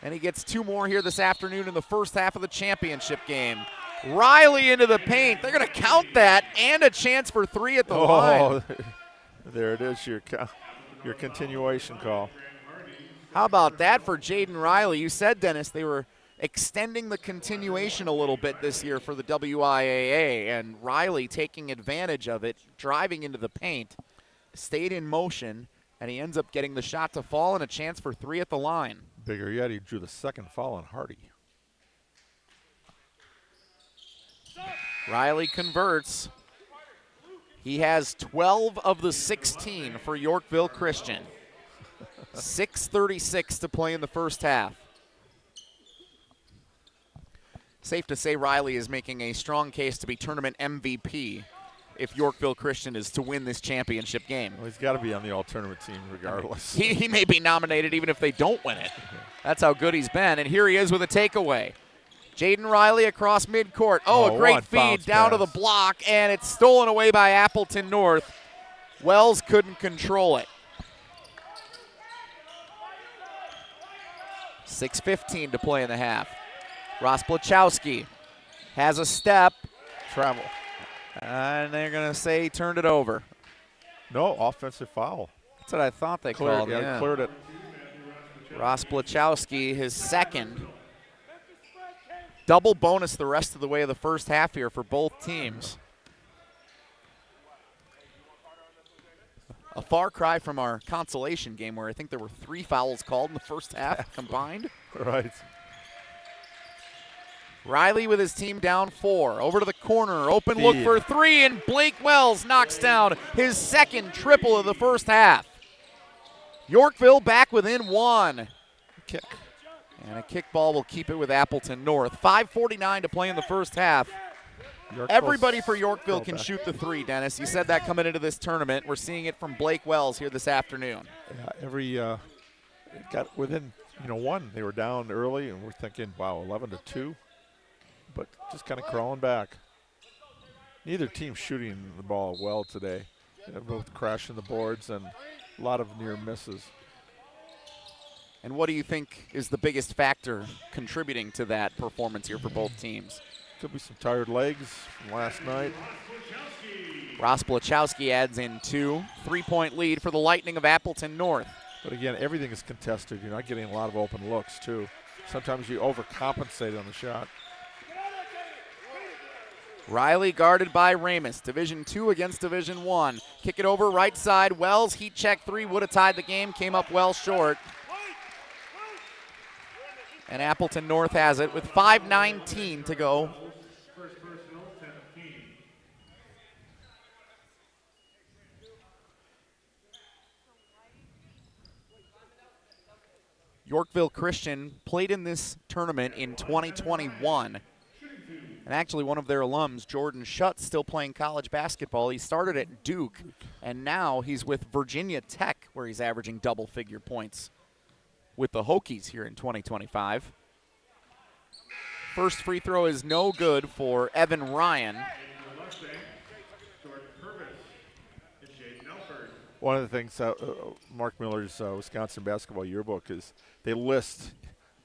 And he gets 2 more here this afternoon in the first half of the championship game. Riley into the paint. They're going to count that, and a chance for 3 at the line. There it is, your continuation call. How about that for Jaden Riley? You said, Dennis, they were extending the continuation a little bit this year for the WIAA, and Riley taking advantage of it, driving into the paint, stayed in motion, and he ends up getting the shot to fall and a chance for 3 at the line. Bigger yet, he drew the second foul on Hardy. Riley converts. He has 12 of the 16 for Yorkville Christian. 6:36 to play in the first half. Safe to say Riley is making a strong case to be tournament MVP if Yorkville Christian is to win this championship game. Well, he's got to be on the all-tournament team regardless. He may be nominated even if they don't win it. That's how good he's been. And here he is with a takeaway. Jaden Riley across midcourt. A great feed down to the block, and it's stolen away by Appleton North. Wells couldn't control it. 6:15 to play in the half. Ross Blachowski has a step. Travel. And they're going to say he turned it over. No, offensive foul. That's what I thought they called. Yeah, cleared it. Ross Blachowski, his second. Double bonus the rest of the way of the first half here for both teams. A far cry from our consolation game where I think there were 3 fouls called in the first half combined. Right. Riley with his team down 4. Over to the corner. Open look for 3, and Blake Wells knocks down his second triple of the first half. Yorkville back within 1. Kick. And a kickball will keep it with Appleton North. 5:49 to play in the first half. Yorkville's Everybody for Yorkville can back. shoot the 3, Dennis. You said that coming into this tournament. We're seeing it from Blake Wells here this afternoon. Yeah, it got within 1. They were down early, and we're thinking, wow, 11-2. But just kind of crawling back. Neither team shooting the ball well today. They're both crashing the boards and a lot of near misses. And what do you think is the biggest factor contributing to that performance here for both teams? Could be some tired legs from last night. Ross Blachowski adds in 2. 3-point lead for the Lightning of Appleton North. But again, everything is contested. You're not getting a lot of open looks, too. Sometimes you overcompensate on the shot. Riley guarded by Ramus. Division 2 against Division 1. Kick it over right side. Wells, heat check 3, would have tied the game, came up well short. And Appleton North has it with 5:19 to go. Yorkville Christian played in this tournament in 2021. And actually one of their alums, Jordan Schutt, still playing college basketball. He started at Duke, and now he's with Virginia Tech, where he's averaging double-figure points with the Hokies here in 2025. First free throw is no good for Evan Ryan. One of the things, Mark Miller's Wisconsin Basketball Yearbook is they list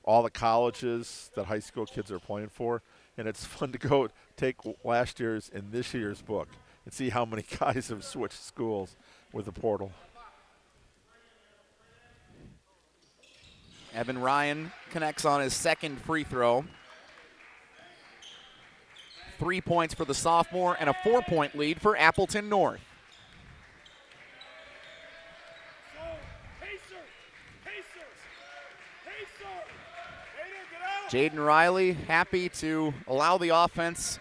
all the colleges that high school kids are playing for, and it's fun to go take last year's and this year's book and see how many guys have switched schools with the portal. Evan Ryan connects on his second free throw. 3 points for the sophomore and a 4-point lead for Appleton North. Jaden Riley happy to allow the offense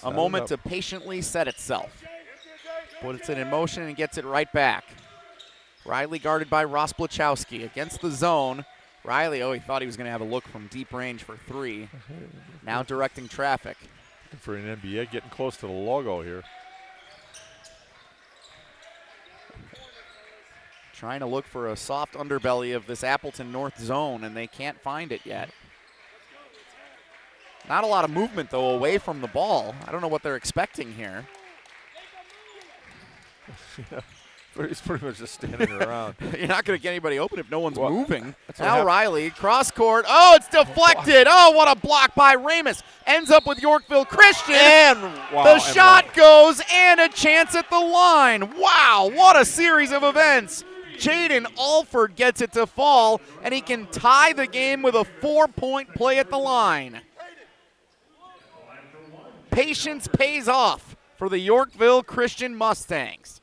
a moment to patiently set itself. Puts it in motion and gets it right back. Riley guarded by Ross Blachowski against the zone. Riley, he thought he was going to have a look from deep range for 3. Now directing traffic. For an NBA, getting close to the logo here. Trying to look for a soft underbelly of this Appleton North zone, and they can't find it yet. Not a lot of movement, though, away from the ball. I don't know what they're expecting here. Yeah, he's pretty much just standing around. You're not going to get anybody open if no one's Well, moving. now Now Riley, cross court. Oh, it's deflected. Oh, what a block by Ramus. Ends up with Yorkville Christian. And the shot goes and a chance at the line. Wow, what a series of events. Jaden Alford gets it to fall, and he can tie the game with a 4-point play at the line. Patience pays off for the Yorkville Christian Mustangs.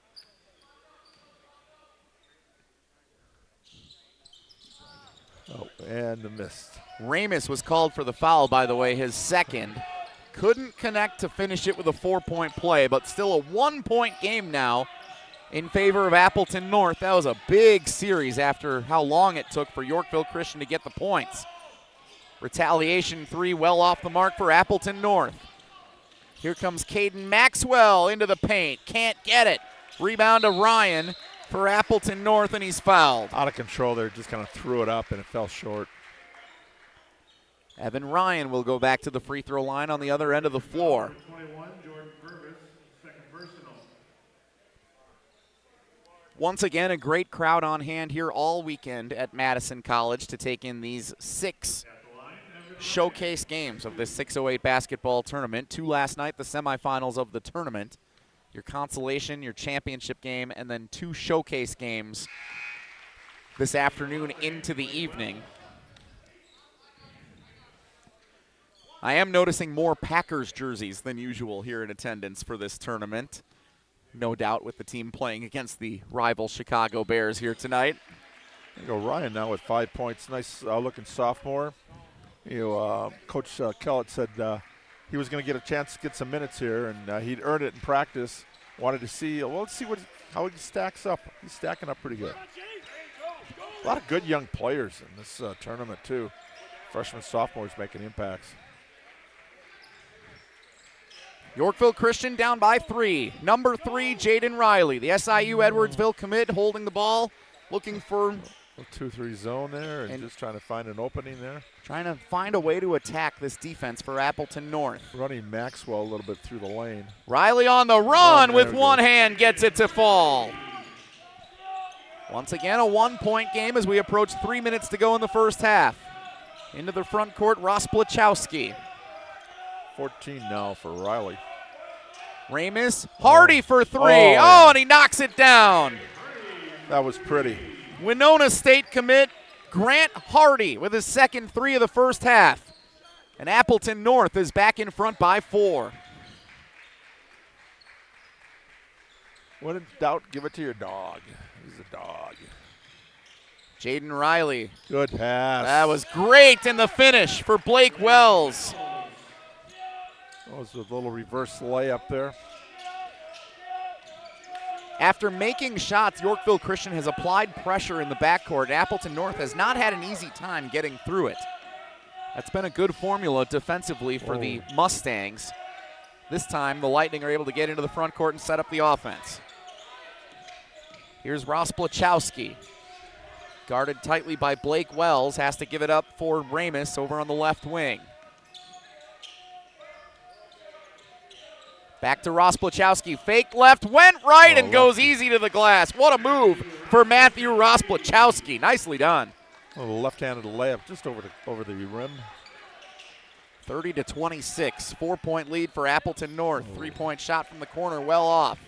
Oh, and the miss. Ramus was called for the foul, by the way, his second. Couldn't connect to finish it with a 4-point play, but still a 1-point game now in favor of Appleton North. That was a big series after how long it took for Yorkville Christian to get the points. Retaliation 3 well off the mark for Appleton North. Here comes Caden Maxwell into the paint. Can't get it. Rebound to Ryan for Appleton North, and he's fouled. Out of control there, just kind of threw it up, and it fell short. Evan Ryan will go back to the free throw line on the other end of the floor. Once again, a great crowd on hand here all weekend at Madison College to take in these 6 showcase games of this 608 basketball tournament. 2 last night, the semifinals of the tournament. Your consolation, your championship game, and then 2 showcase games this afternoon into the evening. I am noticing more Packers jerseys than usual here in attendance for this tournament. No doubt with the team playing against the rival Chicago Bears here tonight. There you go, Ryan now with 5 points. Nice looking sophomore. Coach Kellett said he was going to get a chance to get some minutes here, and he'd earned it in practice. Wanted to see, let's see how he stacks up. He's stacking up pretty good. A lot of good young players in this tournament, too. Freshmen, sophomores making impacts. Yorkville Christian down by 3. Number 3, Jaden Riley, the SIU Edwardsville commit, holding the ball, looking for a 2-3 zone there and just trying to find an opening there. Trying to find a way to attack this defense for Appleton North. Running Maxwell a little bit through the lane. Riley on the run with one hand, gets it to fall. Once again, a 1-point game as we approach 3 minutes to go in the first half. Into the front court, Rosplachowski. 14 now for Riley. Ramus, Hardy for 3. Oh, and he knocks it down. That was pretty. Winona State commit Grant Hardy with his second 3 of the first half. And Appleton North is back in front by 4. When in doubt, give it to your dog. He's a dog. Jaden Riley. Good pass. That was great in the finish for Blake Wells. That was a little reverse layup there. After making shots, Yorkville Christian has applied pressure in the backcourt. Appleton North has not had an easy time getting through it. That's been a good formula defensively for the Mustangs. This time, the Lightning are able to get into the front court and set up the offense. Here's Rosplachowski. Guarded tightly by Blake Wells. Has to give it up for Ramus over on the left wing. Back to Rosplachowski. Fake left, went right, and goes easy to the glass. What a move for Matthew Rosplachowski. Nicely done. A little left-handed layup just over the rim. 30-26. 4-point lead for Appleton North. 3-point shot from the corner, well off.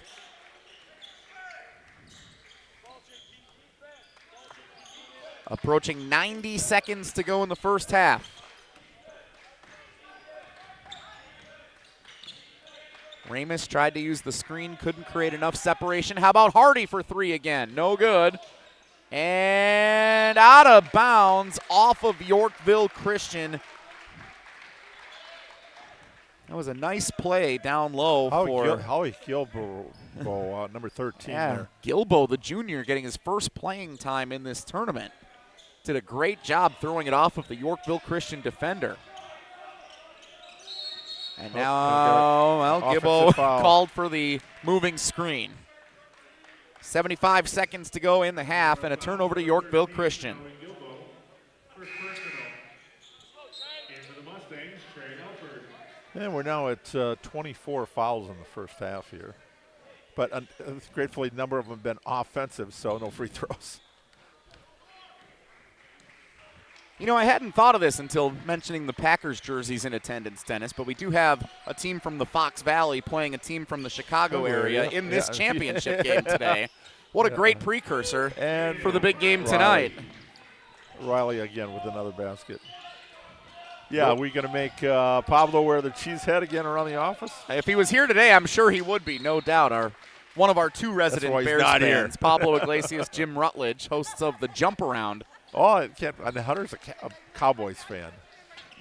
Approaching 90 seconds to go in the first half. Ramus tried to use the screen, couldn't create enough separation. How about Hardy for 3 again? No good. And out of bounds off of Yorkville Christian. That was a nice play down low for Howie Gilbo, number 13 there. Gilbo, the junior, getting his first playing time in this tournament. Did a great job throwing it off of the Yorkville Christian defender. And now, Gilbo called for the moving screen. 75 seconds to go in the half, and a turnover to Yorkville Christian. And we're now at 24 fouls in the first half here. But gratefully, a number of them have been offensive, so no free throws. You know, I hadn't thought of this until mentioning the Packers jerseys in attendance, Dennis, but we do have a team from the Fox Valley playing a team from the Chicago area in this championship game today. What a great precursor for the big game tonight. Riley again with another basket. Yeah, are we going to make Pablo wear the cheese head again around the office? If he was here today, I'm sure he would be, no doubt. One of our 2 resident Bears fans, Pablo Iglesias, Jim Rutledge, hosts of the Jump Around. Oh, it can't. And Hunter's a Cowboys fan.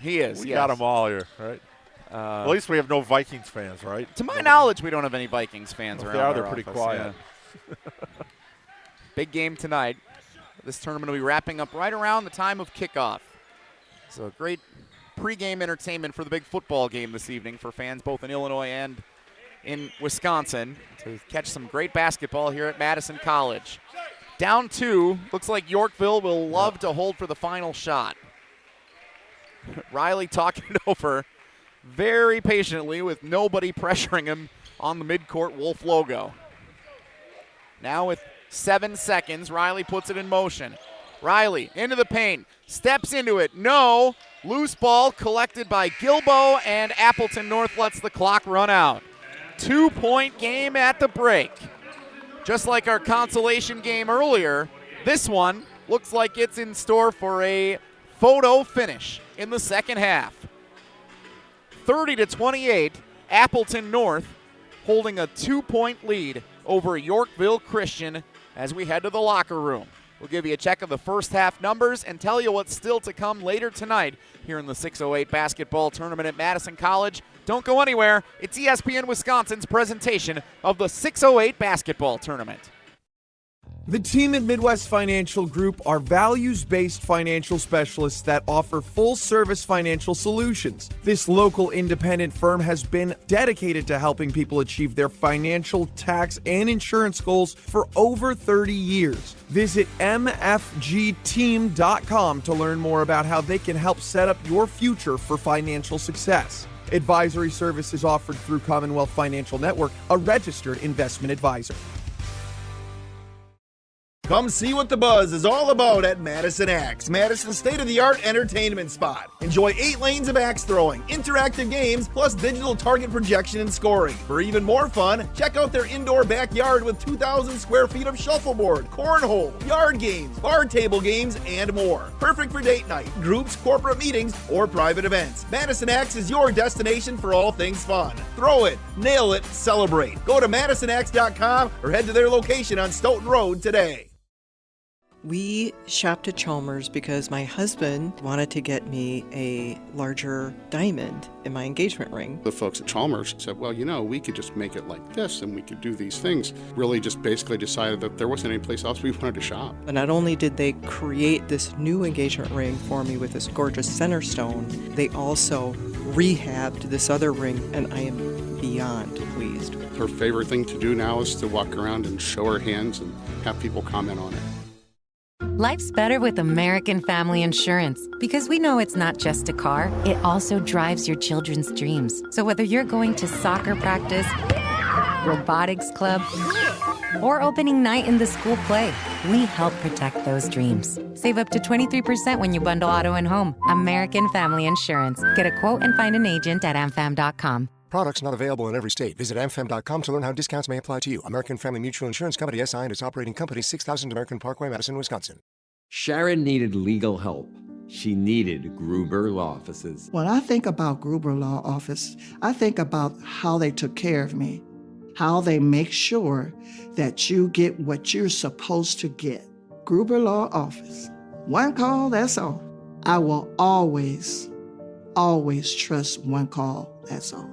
He is. We got them all here, right? At least we have no Vikings fans, right? To my knowledge, we don't have any Vikings fans around. If they are, they're pretty quiet. Yeah. Big game tonight. This tournament will be wrapping up right around the time of kickoff. So great pregame entertainment for the big football game this evening for fans both in Illinois and in Wisconsin to catch some great basketball here at Madison College. Down 2, looks like Yorkville will love to hold for the final shot. Riley talking it over very patiently with nobody pressuring him on the midcourt Wolf logo. Now with 7 seconds, Riley puts it in motion. Riley into the paint, steps into it, no. Loose ball collected by Gilbo, and Appleton North lets the clock run out. 2-point game at the break. Just like our consolation game earlier, this one looks like it's in store for a photo finish in the second half. 30-28, Appleton North holding a 2-point lead over Yorkville Christian as we head to the locker room. We'll give you a check of the first half numbers and tell you what's still to come later tonight here in the 608 basketball tournament at Madison College. Don't go anywhere. It's ESPN Wisconsin's presentation of the 608 basketball tournament. The team at Midwest Financial Group are values-based financial specialists that offer full-service financial solutions. This local independent firm has been dedicated to helping people achieve their financial, tax, and insurance goals for over 30 years. Visit mfgteam.com to learn more about how they can help set up your future for financial success. Advisory services offered through Commonwealth Financial Network, a registered investment advisor. Come see what the buzz is all about at Madison Axe, Madison's state-of-the-art entertainment spot. Enjoy 8 lanes of axe throwing, interactive games, plus digital target projection and scoring. For even more fun, check out their indoor backyard with 2,000 square feet of shuffleboard, cornhole, yard games, bar table games, and more. Perfect for date night, groups, corporate meetings, or private events. Madison Axe is your destination for all things fun. Throw it, nail it, celebrate. Go to MadisonAxe.com or head to their location on Stoughton Road today. We shopped at Chalmers because my husband wanted to get me a larger diamond in my engagement ring. The folks at Chalmers said, well, we could just make it like this and we could do these things. Really just basically decided that there wasn't any place else we wanted to shop. And not only did they create this new engagement ring for me with this gorgeous center stone, they also rehabbed this other ring, and I am beyond pleased. Her favorite thing to do now is to walk around and show her hands and have people comment on it. Life's better with American Family Insurance because we know it's not just a car, it also drives your children's dreams. So whether you're going to soccer practice, robotics club, or opening night in the school play, we help protect those dreams. Save up to 23% when you bundle auto and home. American Family Insurance. Get a quote and find an agent at amfam.com. Products not available in every state. Visit amfam.com to learn how discounts may apply to you. American Family Mutual Insurance Company, SI, and its operating company, 6000 American Parkway, Madison, Wisconsin. Sharon needed legal help. She needed Gruber Law Offices. When I think about Gruber Law Office, I think about how they took care of me, how they make sure that you get what you're supposed to get. Gruber Law Office. One call, that's all. I will always trust one call, that's all.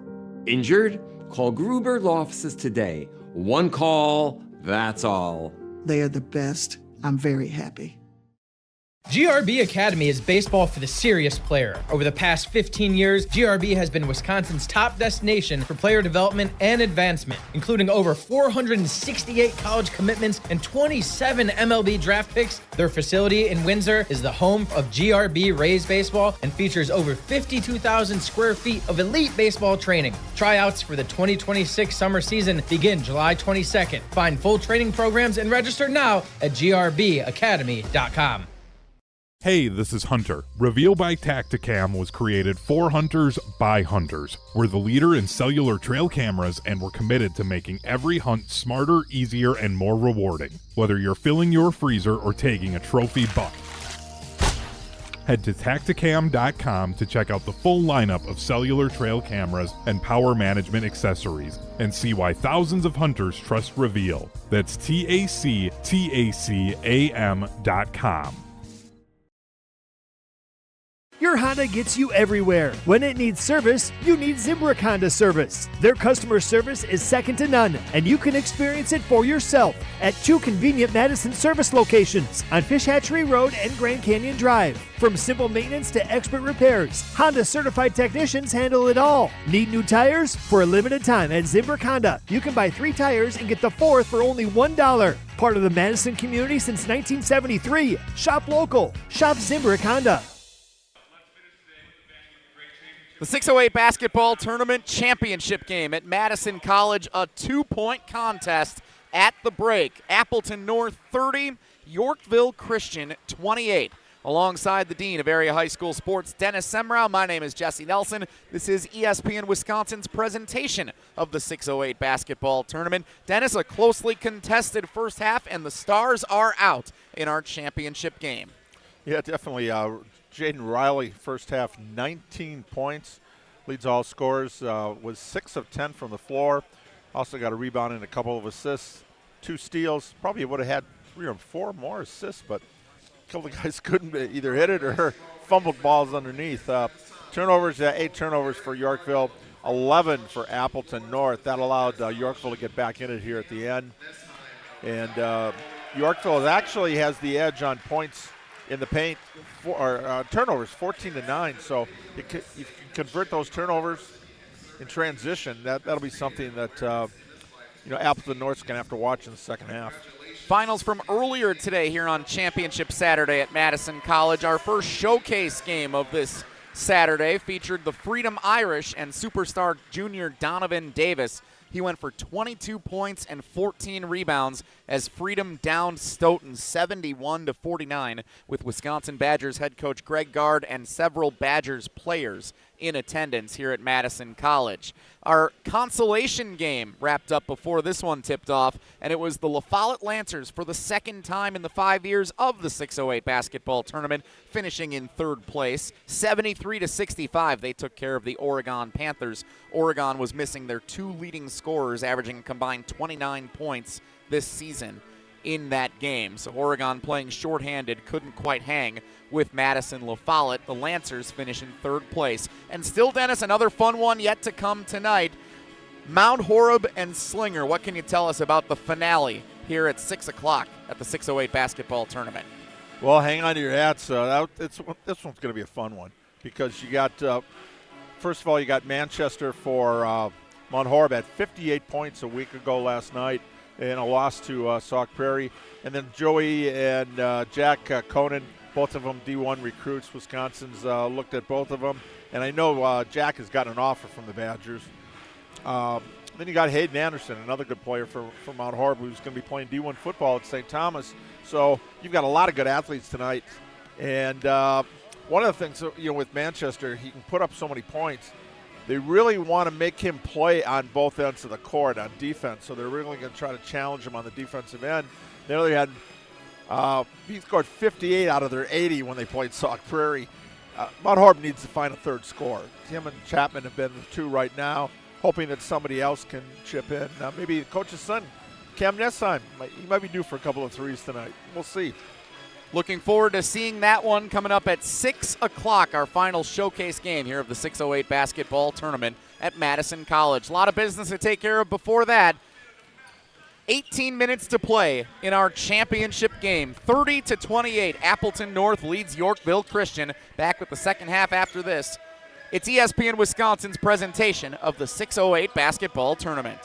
Injured? Call Gruber Law Offices today. One call, that's all. They are the best. I'm very happy. GRB Academy is baseball for the serious player. Over the past 15 years, GRB has been Wisconsin's top destination for player development and advancement, including over 468 college commitments and 27 MLB draft picks. Their facility in Windsor is the home of GRB Rays baseball and features over 52,000 square feet of elite baseball training. Tryouts for the 2026 summer season begin July 22nd. Find full training programs and register now at grbacademy.com. Hey, this is Hunter. Reveal by Tacticam was created for hunters by hunters. We're the leader in cellular trail cameras, and we're committed to making every hunt smarter, easier, and more rewarding. Whether you're filling your freezer or taking a trophy buck. Head to Tacticam.com to check out the full lineup of cellular trail cameras and power management accessories, and see why thousands of hunters trust Reveal. That's TACTACAM.com. Your Honda gets you everywhere. When it needs service, you need Zimbrick Honda service. Their customer service is second to none, and you can experience it for yourself at 2 convenient Madison service locations on Fish Hatchery Road and Grand Canyon Drive. From simple maintenance to expert repairs, Honda certified technicians handle it all. Need new tires? For a limited time at Zimbrick Honda, you can buy 3 tires and get the 4th for only $1. Part of the Madison community since 1973. Shop local. Shop Zimbrick Honda. The 608 basketball tournament championship game at Madison College, a 2-point contest at the break. Appleton North 30, Yorkville Christian 28. Alongside the Dean of Area High School Sports, Dennis Semrau, my name is Jesse Nelson. This is ESPN Wisconsin's presentation of the 608 basketball tournament. Dennis, a closely contested first half, and the Stars are out in our championship game. Yeah, definitely. Jaden Riley, first half, 19 points. Leads all scorers, was 6 of 10 from the floor. Also got a rebound and a couple of assists, 2 steals. Probably would have had 3 or 4 more assists, but a couple of guys couldn't either hit it or fumbled balls underneath. Turnovers, 8 turnovers for Yorkville, 11 for Appleton North. That allowed Yorkville to get back in it here at the end. And Yorkville actually has the edge on points in the paint, turnovers, 14-9. So if you can convert those turnovers in transition, that'll be something that Appleton North's going to have to watch in the second half. Finals from earlier today here on Championship Saturday at Madison College. Our first showcase game of this Saturday featured the Freedom Irish and superstar junior Donovan Davis. He went for 22 points and 14 rebounds as Freedom downed Stoughton 71-49 with Wisconsin Badgers head coach Greg Gard and several Badgers players in attendance here at Madison College. Our consolation game wrapped up before this one tipped off, and it was the La Follette Lancers for the second time in the 5 years of the 608 basketball tournament, finishing in third place. 73-65, they took care of the Oregon Panthers. Oregon was missing their two leading scorers, averaging a combined 29 points this season in that game. So Oregon playing shorthanded couldn't quite hang with Madison La Follette. The Lancers finish in third place. And still, Dennis, another fun one yet to come tonight. Mount Horeb and Slinger. What can you tell us about the finale here at 6 o'clock at the 608 basketball tournament? Well, hang on to your hats. This one's going to be a fun one because you got, first of all, you got Manchester for Mount Horeb at 58 points a week ago last night in a loss to Sauk Prairie. And then Joey and Jack Conan, both of them D1 recruits. Wisconsin's looked at both of them. And I know Jack has got an offer from the Badgers. Then you got Hayden Anderson, another good player for Mount Horeb, who's going to be playing D1 football at St. Thomas. So you've got a lot of good athletes tonight. And one of the things, with Manchester, he can put up so many points. They really want to make him play on both ends of the court on defense, so they're really going to try to challenge him on the defensive end. The other hand, he scored 58 out of their 80 when they played Sauk Prairie. Mount Horeb needs to find a third scorer. Him and Chapman have been the two right now, hoping that somebody else can chip in. Maybe the coach's son, Cam Nessheim, he might be due for a couple of threes tonight. We'll see. Looking forward to seeing that one coming up at 6 o'clock, our final showcase game here of the 608 basketball tournament at Madison College. A lot of business to take care of before that. 18 minutes to play in our championship game. 30-28, Appleton North leads Yorkville Christian. Back with the second half after this. It's ESPN Wisconsin's presentation of the 608 basketball tournament.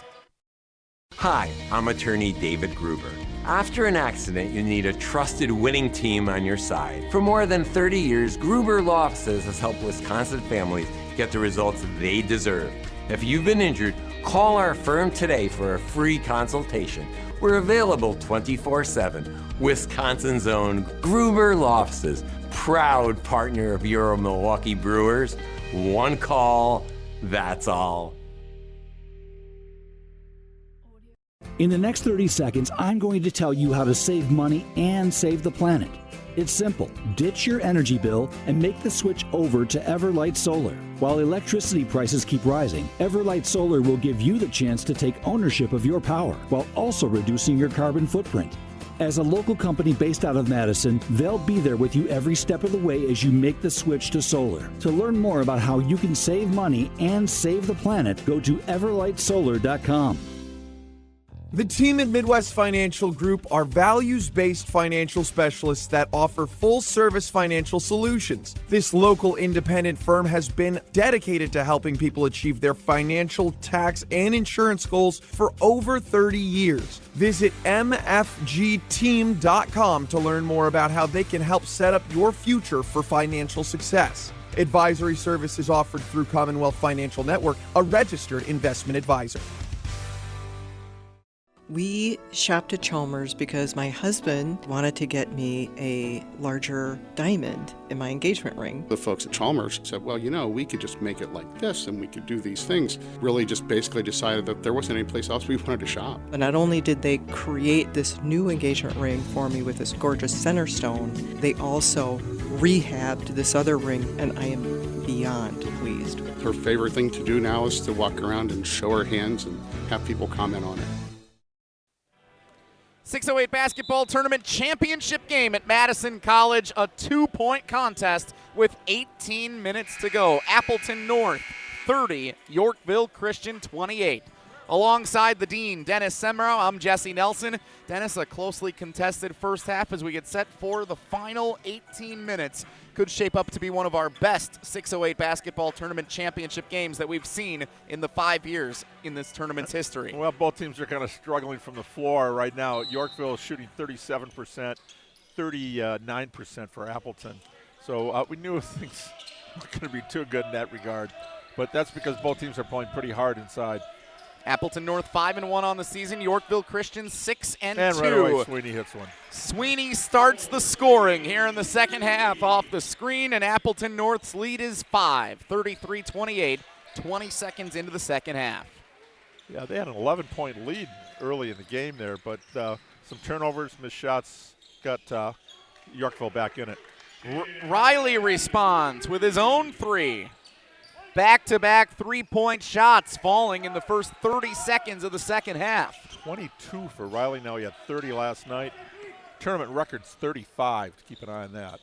Hi, I'm attorney David Gruber. After an accident, you need a trusted winning team on your side. For more than 30 years, Gruber Law Offices has helped Wisconsin families get the results they deserve. If you've been injured, call our firm today for a free consultation. We're available 24/7. Wisconsin's own Gruber Law Offices, proud partner of your Milwaukee Brewers. One call, that's all. In the next 30 seconds, I'm going to tell you how to save money and save the planet. It's simple. Ditch your energy bill and make the switch over to Everlight Solar. While electricity prices keep rising, Everlight Solar will give you the chance to take ownership of your power while also reducing your carbon footprint. As a local company based out of Madison, they'll be there with you every step of the way as you make the switch to solar. To learn more about how you can save money and save the planet, go to everlightsolar.com. The team at Midwest Financial Group are values-based financial specialists that offer full-service financial solutions. This local independent firm has been dedicated to helping people achieve their financial, tax, and insurance goals for over 30 years. Visit mfgteam.com to learn more about how they can help set up your future for financial success. Advisory services offered through Commonwealth Financial Network, a registered investment advisor. We shopped at Chalmers because my husband wanted to get me a larger diamond in my engagement ring. The folks at Chalmers said, well, we could just make it like this and we could do these things. Really just basically decided that there wasn't any place else we wanted to shop. But not only did they create this new engagement ring for me with this gorgeous center stone, they also rehabbed this other ring, and I am beyond pleased. Her favorite thing to do now is to walk around and show her hands and have people comment on it. 608 basketball tournament championship game at Madison College, a 2-point contest with 18 minutes to go. Appleton North 30, Yorkville Christian 28. Alongside the Dean, Dennis Semrau, I'm Jesse Nelson. Dennis, a closely contested first half as we get set for the final 18 minutes. Could shape up to be one of our best 608 basketball tournament championship games that we've seen in the 5 years in this tournament's history. Well, both teams are kind of struggling from the floor right now. Yorkville is shooting 37%, 39% for Appleton. So we knew things weren't going to be too good in that regard. But that's because both teams are playing pretty hard inside. Appleton North 5-1 on the season. Yorkville Christian 6-2. And right away, Sweeney hits one. Sweeney starts the scoring here in the second half off the screen, and Appleton North's lead is 5, 33-28, 20 seconds into the second half. Yeah, they had an 11-point lead early in the game there, but some turnovers, missed shots, got Yorkville back in it. Riley responds with his own three. Back-to-back three-point shots falling in the first 30 seconds of the second half. 22 for Riley now. He had 30 last night. Tournament record's 35. Keep an eye on that.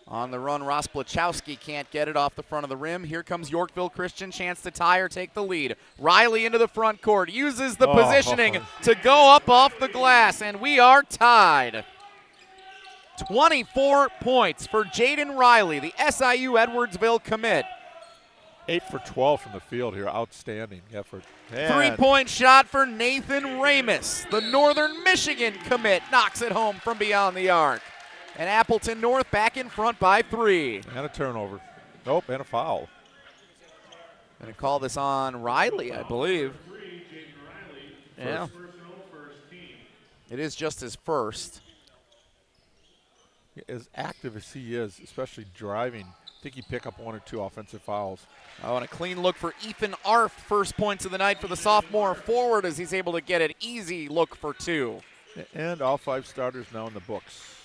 On the run, Rosplachowski can't get it off the front of the rim. Here comes Yorkville Christian, chance to tie or take the lead. Riley into the front court, uses the positioning to go up off the glass, and we are tied. 24 points for Jaden Riley, the SIU Edwardsville commit. 8 for 12 from the field here. Outstanding effort. Three-point shot for Nathan Ramus. The Northern Michigan commit knocks it home from beyond the arc. And Appleton North back in front by 3. And a turnover. Nope, and a foul. Going to call this on Riley, I believe. Yeah. It is just his first. As active as he is, especially driving, I think he'd pick up 1 or 2 offensive fouls. Oh, and a clean look for Ethan Arf. First points of the night for the sophomore forward as he's able to get an easy look for 2. And all 5 starters now in the books.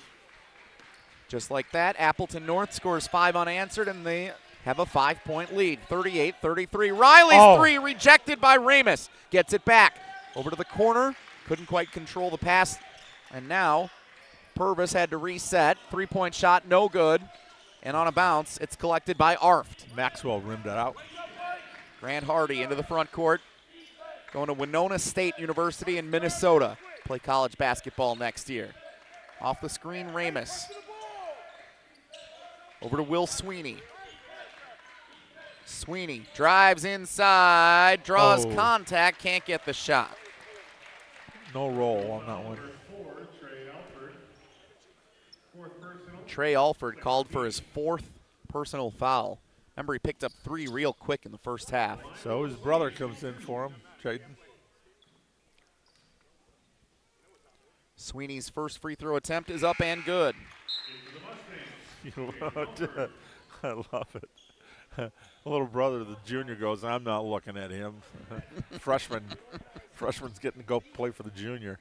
Just like that, Appleton North scores 5 unanswered, and they have a 5-point lead, 38-33. Riley's 3 rejected by Ramus. Gets it back over to the corner. Couldn't quite control the pass. And now Purvis had to reset. 3-point shot, no good. And on a bounce, it's collected by Arft. Maxwell rimmed it out. Grant Hardy into the front court. Going to Winona State University in Minnesota. Play college basketball next year. Off the screen, Ramus. Over to Will Sweeney. Sweeney drives inside, draws contact, can't get the shot. No roll on that one. Trey Alford called for his 4th personal foul. Remember, he picked up 3 real quick in the first half. So his brother comes in for him, Jaden. Sweeney's first free throw attempt is up and good. I love it. The little brother, the junior, goes, I'm not looking at him. Freshman's getting to go play for the junior.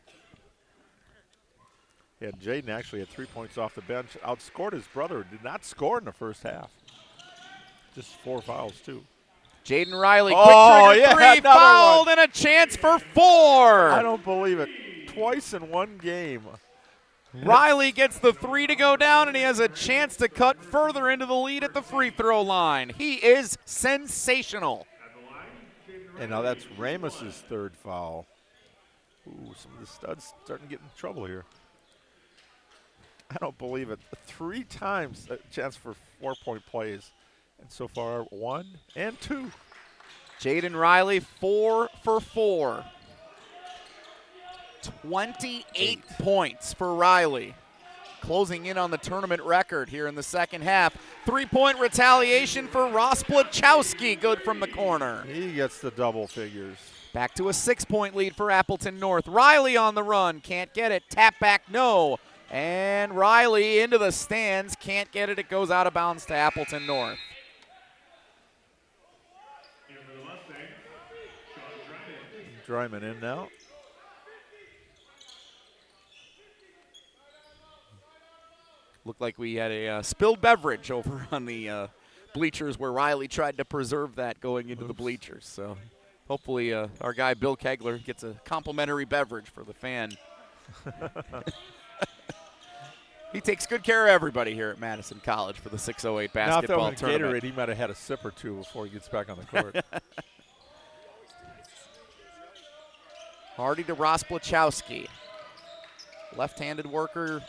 Yeah, Jaden actually had 3 points off the bench, outscored his brother, did not score in the first half. Just 4 fouls, too. Jaden Riley, quick trigger 3, fouled, and a chance for 4. I don't believe it. Twice in one game. Riley gets the 3 to go down, and he has a chance to cut further into the lead at the free throw line. He is sensational. And now that's Ramus's 3rd foul. Ooh, some of the studs starting to get in trouble here. I don't believe it. 3 times a chance for 4-point plays. And so far, 1 and 2. Jaden Riley, 4 for 4. 28 points for Riley. Closing in on the tournament record here in the second half. 3-point retaliation for Rosplachowski, good from the corner. He gets the double figures. Back to a 6-point lead for Appleton North. Riley on the run, can't get it. Tap back, no. And Riley into the stands, can't get it. It goes out of bounds to Appleton North. Dryman in now. Looked like we had a spilled beverage over on the bleachers where Riley tried to preserve that going into the bleachers. So hopefully our guy Bill Kegler gets a complimentary beverage for the fan. He takes good care of everybody here at Madison College for the 608 basketball tournament. Gatorade, he might have had a sip or 2 before he gets back on the court. Hardy to Rosplachowski. Left-handed worker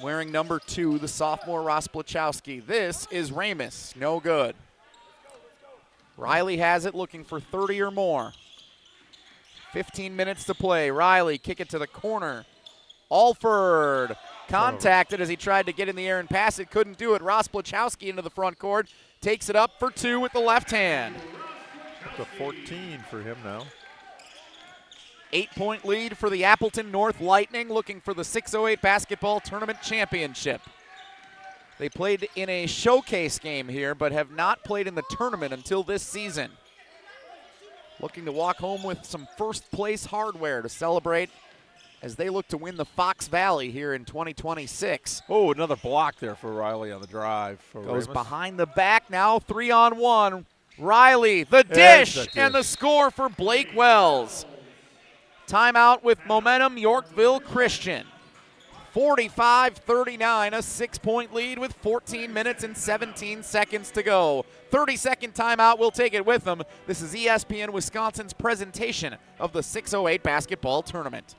wearing number 2, the sophomore Rosplachowski. This is Ramus, no good. Riley has it, looking for 30 or more. 15 minutes to play. Riley, kick it to the corner. Alford contacted as he tried to get in the air and pass it, couldn't do it. Rosplachowski into the front court, takes it up for 2 with the left hand. Up to 14 for him now. 8-point lead for the Appleton North Lightning, looking for the 608 basketball tournament championship. They played in a showcase game here, but have not played in the tournament until this season. Looking to walk home with some first-place hardware to celebrate as they look to win the Fox Valley here in 2026. Oh, another block there for Riley on the drive. Goes behind the back now, 3-on-1. Riley, the dish, and the score for Blake Wells. Timeout with momentum, Yorkville Christian. 45-39, a 6-point lead with 14 minutes and 17 seconds to go. 30-second timeout, we'll take it with them. This is ESPN Wisconsin's presentation of the 608 basketball tournament.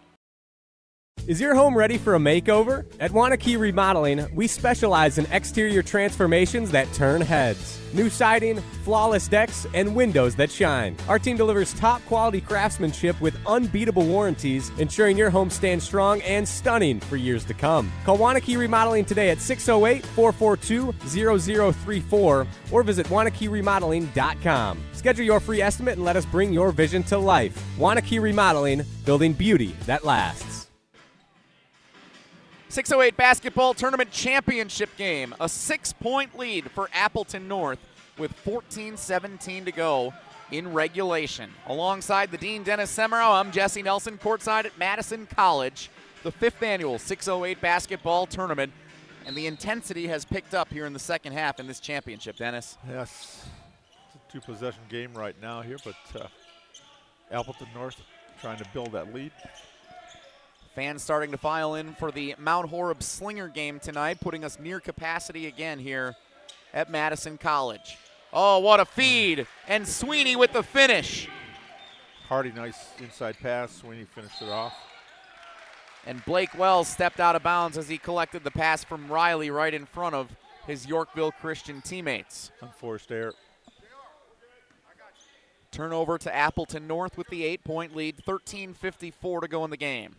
Is your home ready for a makeover? At Wanakee Remodeling, we specialize in exterior transformations that turn heads. New siding, flawless decks, and windows that shine. Our team delivers top quality craftsmanship with unbeatable warranties, ensuring your home stands strong and stunning for years to come. Call Wanakee Remodeling today at 608-442-0034 or visit WanakeeRemodeling.com. Schedule your free estimate and let us bring your vision to life. Wanakee Remodeling, building beauty that lasts. 608 basketball tournament championship game. A 6-point lead for Appleton North with 14-17 to go in regulation. Alongside the Dean Dennis Semero, I'm Jesse Nelson, courtside at Madison College, the 5th annual 608 basketball tournament. And the intensity has picked up here in the second half in this championship, Dennis. Yes, it's a 2-possession game right now here, but Appleton North trying to build that lead. Fans starting to file in for the Mount Horeb Slinger game tonight, putting us near capacity again here at Madison College. Oh, what a feed, and Sweeney with the finish. Hardy, nice inside pass. Sweeney finished it off. And Blake Wells stepped out of bounds as he collected the pass from Riley right in front of his Yorkville Christian teammates. Unforced error. Turnover to Appleton North with the 8-point lead, 13:54 to go in the game.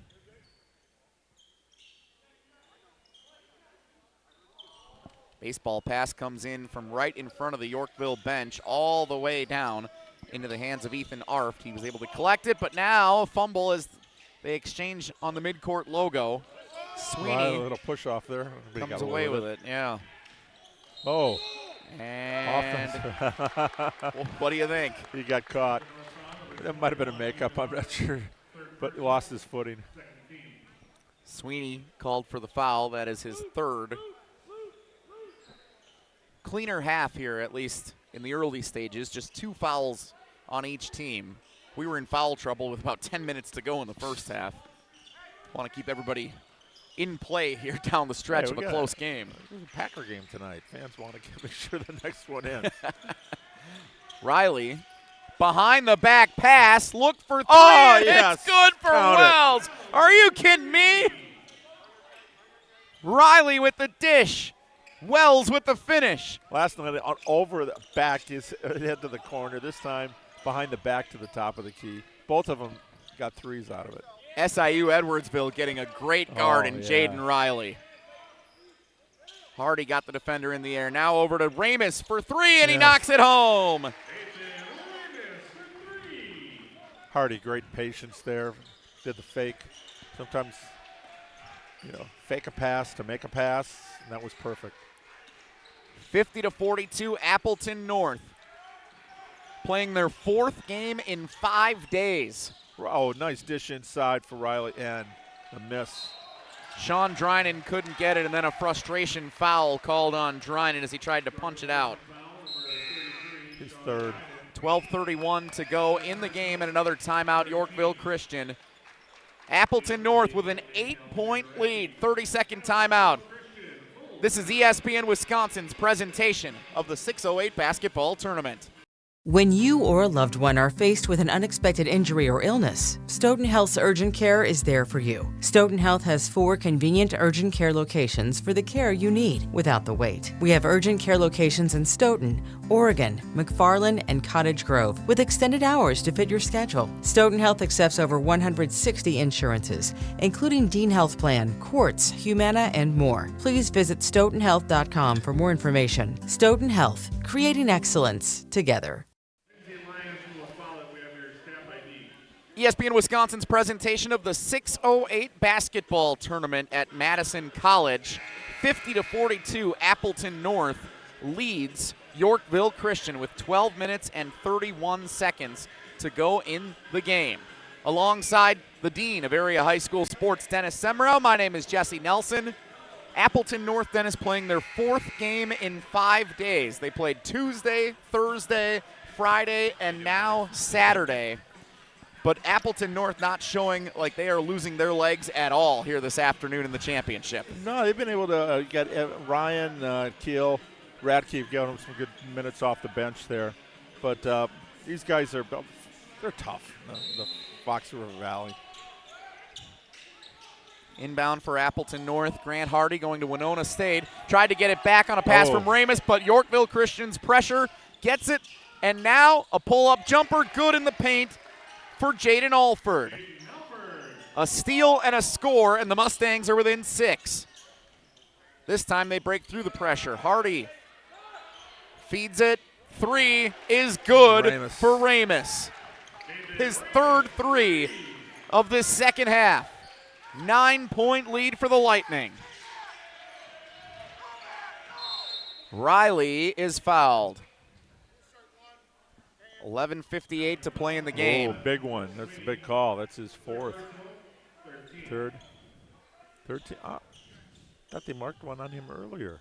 Baseball pass comes in from right in front of the Yorkville bench all the way down into the hands of Ethan Arft. He was able to collect it, but now a fumble as they exchange on the midcourt logo. Sweeney a little push off there. comes away with it, yeah. Oh. And what do you think? He got caught. That might have been a makeup, I'm not sure, but lost his footing. Sweeney called for the foul. That is his 3rd. Cleaner half here, at least in the early stages. Just 2 fouls on each team. We were in foul trouble with about 10 minutes to go in the first half. Want to keep everybody in play here down the stretch of a close game. This is a Packer game tonight. Fans want to make sure the next one ends. Riley, behind the back pass, look for 3. Oh, and yes. It's good for Wells. Are you kidding me? Riley with the dish. Wells with the finish. Last night over the back, his head to the corner. This time behind the back to the top of the key. Both of them got 3s out of it. SIU Edwardsville getting a great guard in Jaden Riley. Hardy got the defender in the air. Now over to Ramus for 3, and he knocks it home. Hardy, great patience there. Did the fake. Sometimes, fake a pass to make a pass, and that was perfect. 50-42, Appleton North. Playing their 4th game in 5 days. Oh, nice dish inside for Riley, and a miss. Sean Drinan couldn't get it, and then a frustration foul called on Drinan as he tried to punch it out. His 3rd. 12:31 to go in the game, and another timeout, Yorkville Christian. Appleton North with an 8-point lead, 30-second timeout. This is ESPN Wisconsin's presentation of the 608 basketball tournament. When you or a loved one are faced with an unexpected injury or illness, Stoughton Health's urgent care is there for you. Stoughton Health has 4 convenient urgent care locations for the care you need without the wait. We have urgent care locations in Stoughton, Oregon, McFarland, and Cottage Grove with extended hours to fit your schedule. Stoughton Health accepts over 160 insurances, including Dean Health Plan, Quartz, Humana, and more. Please visit stoughtonhealth.com for more information. Stoughton Health, creating excellence together. ESPN Wisconsin's presentation of the 608 basketball tournament at Madison College. 50-42, Appleton North leads Yorkville Christian with 12 minutes and 31 seconds to go in the game. Alongside the Dean of Area High School Sports, Dennis Semrau, my name is Jesse Nelson. Appleton North, Dennis, playing their 4th game in 5 days. They played Tuesday, Thursday, Friday, and now Saturday. But Appleton North not showing like they are losing their legs at all here this afternoon in the championship. No, they've been able to get Ryan Keel, Radke giving them some good minutes off the bench there. But these guys they're tough, the Fox River Valley. Inbound for Appleton North. Grant Hardy going to Winona State. Tried to get it back on a pass from Ramus, but Yorkville Christian's pressure gets it. And now a pull-up jumper, good in the paint for Jaden Alford. A steal and a score, and the Mustangs are within 6. This time they break through the pressure. Hardy feeds it. 3 is good for Ramus. His 3rd 3 of this second half. 9-point lead for the Lightning. Riley is fouled. 11:58 to play in the game. Oh, big one. That's a big call. That's his 4th. 3rd. 13. Thought they marked one on him earlier.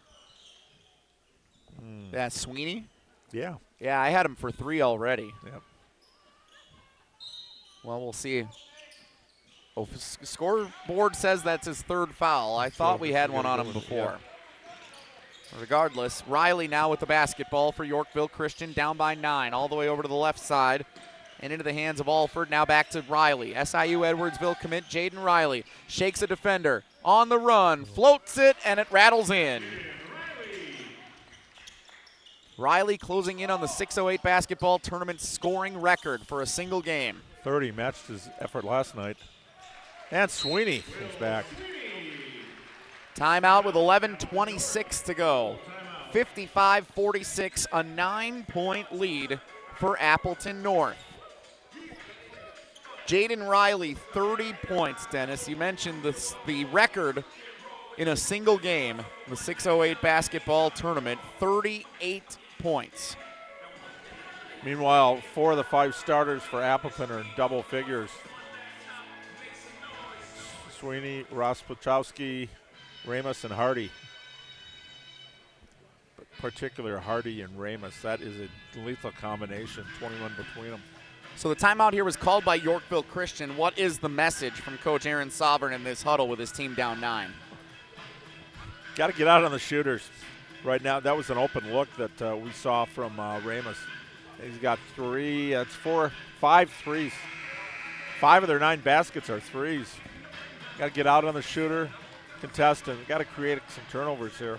That's Sweeney? Yeah. Yeah, I had him for 3 already. Yep. Well, we'll see. Oh, scoreboard says that's his 3rd foul. I thought we had one on him before. Yeah. Regardless, Riley now with the basketball for Yorkville Christian, down by 9, all the way over to the left side and into the hands of Alford. Now back to Riley. SIU Edwardsville commit Jaden Riley shakes a defender on the run, floats it, and it rattles in. Riley closing in on the 608 basketball tournament scoring record for a single game. 30 matched his effort last night. And Sweeney is back. Timeout with 11:26 to go. 55-46, a 9-point lead for Appleton North. Jaden Riley, 30 points, Dennis. You mentioned the record in a single game, the 608 basketball tournament, 38 points. Meanwhile, 4 of the 5 starters for Appleton are in double figures. Sweeney, Rospochowski, Ramus, and Hardy. Particular Hardy and Ramus. That is a lethal combination, 21 between them. So the timeout here was called by Yorkville Christian. What is the message from Coach Aaron Sovereign in this huddle with his team down 9? Got to get out on the shooters. Right now, that was an open look that we saw from Ramus. He's got 3, that's 5 threes. 5 of their 9 baskets are threes. Got to get out on the shooter, contest, and got to create some turnovers here.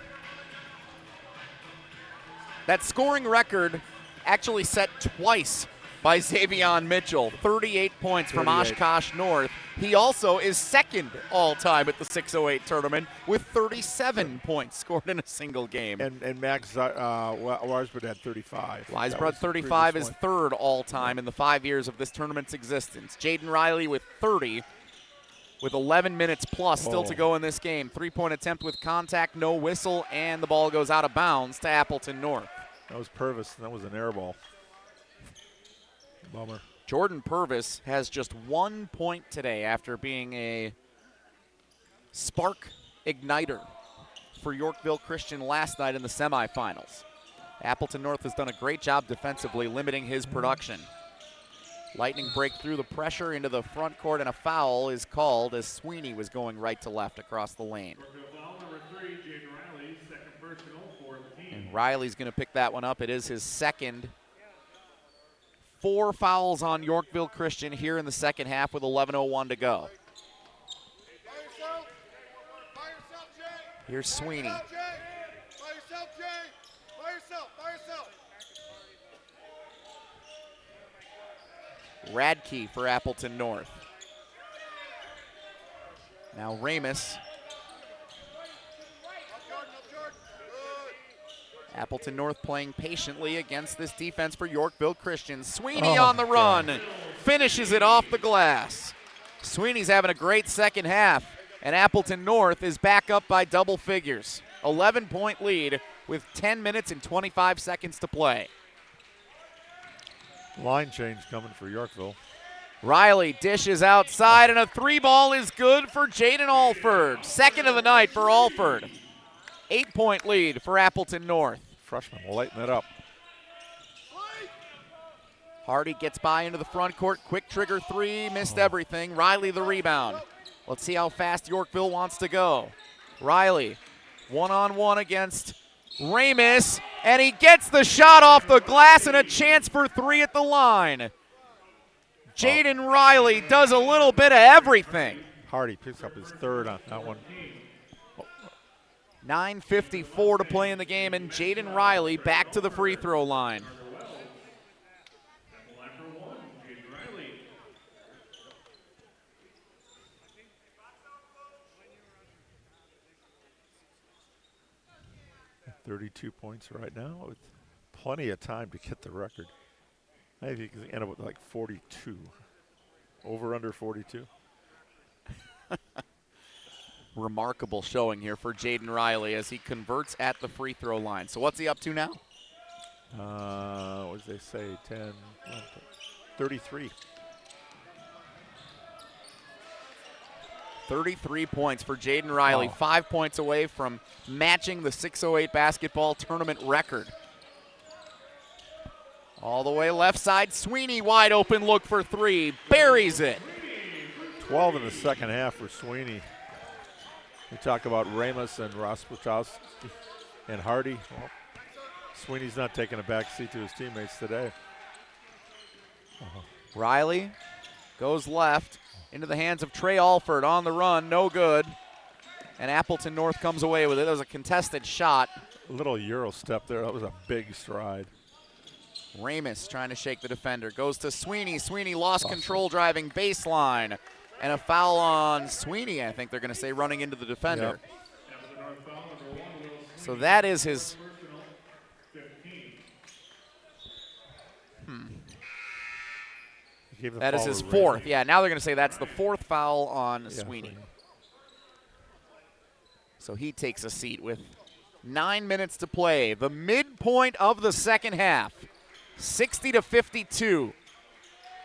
That scoring record actually set twice by Xavion Mitchell. 38 points from Oshkosh North. He also is second all-time at the 608 tournament with 37 points scored in a single game. And Max Weisbrod had 35. Weisbrod 35 is third all-time in the 5 years of this tournament's existence. Jaden Riley with 30 with 11 minutes plus still to go in this game. 3-point attempt with contact, no whistle, and the ball goes out of bounds to Appleton North. That was Purvis, and that was an air ball. Bummer. Jordan Purvis has just 1 point today after being a spark igniter for Yorkville Christian last night in the semifinals. Appleton North has done a great job defensively limiting his production. Lightning break through the pressure into the front court, and a foul is called as Sweeney was going right to left across the lane. And Riley's going to pick that one up. It is his second 4 fouls on Yorkville Christian here in the second half with 11:01 to go. Here's Sweeney. Radke for Appleton North. Now Ramus. Appleton North playing patiently against this defense for Yorkville Christian. Sweeney on the run. Finishes it off the glass. Sweeney's having a great second half, and Appleton North is back up by double figures. 11-point lead with 10 minutes and 25 seconds to play. Line change coming for Yorkville. Riley dishes outside, and a 3-ball is good for Jaden Alford. Second of the night for Alford. 8-point lead for Appleton North. Freshman will lighten it up. Hardy gets by into the front court. Quick trigger 3, missed everything. Riley the rebound. Let's see how fast Yorkville wants to go. Riley, one-on-one against Ramus, and he gets the shot off the glass and a chance for 3 at the line. Jaden Riley does a little bit of everything. Hardy picks up his third on that one. 9:54 to play in the game, and Jaden Riley back to the free throw line. At 32 points right now with plenty of time to get the record. I think he can end up with like 42. Over under 42. Remarkable showing here for Jaden Riley as he converts at the free throw line. So what's he up to now? What did they say? 10, 33. 33 points for Jaden Riley, 5 points away from matching the 608 basketball tournament record. All the way left side, Sweeney wide open look for 3, buries it. 12 in the second half for Sweeney. We talk about Ramus and Raspuchowski and Hardy. Well, Sweeney's not taking a back seat to his teammates today. Riley goes left into the hands of Trey Alford on the run, no good. And Appleton North comes away with it. That was a contested shot. A little Euro step there. That was a big stride. Ramus trying to shake the defender. Goes to Sweeney. Sweeney lost control driving baseline. And a foul on Sweeney, I think they're going to say, running into the defender. Yep. So that is his... That is his 4th. Yeah, now they're going to say that's the 4th foul on Sweeney. So he takes a seat with 9 minutes to play. The midpoint of the second half, 60-52.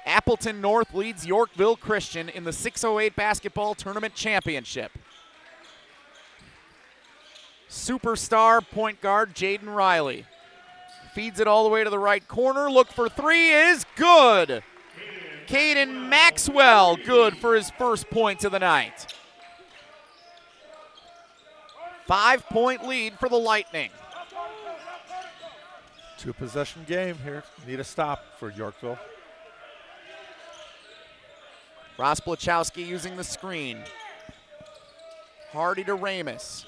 Appleton North leads Yorkville Christian in the 608 basketball tournament championship. Superstar point guard Jaden Riley feeds it all the way to the right corner. Look for 3 is good. Caden Maxwell good for his first points of the night. 5-point lead for the Lightning. 2-possession game here. Need a stop for Yorkville. Raspuchowski using the screen. Hardy to Ramus.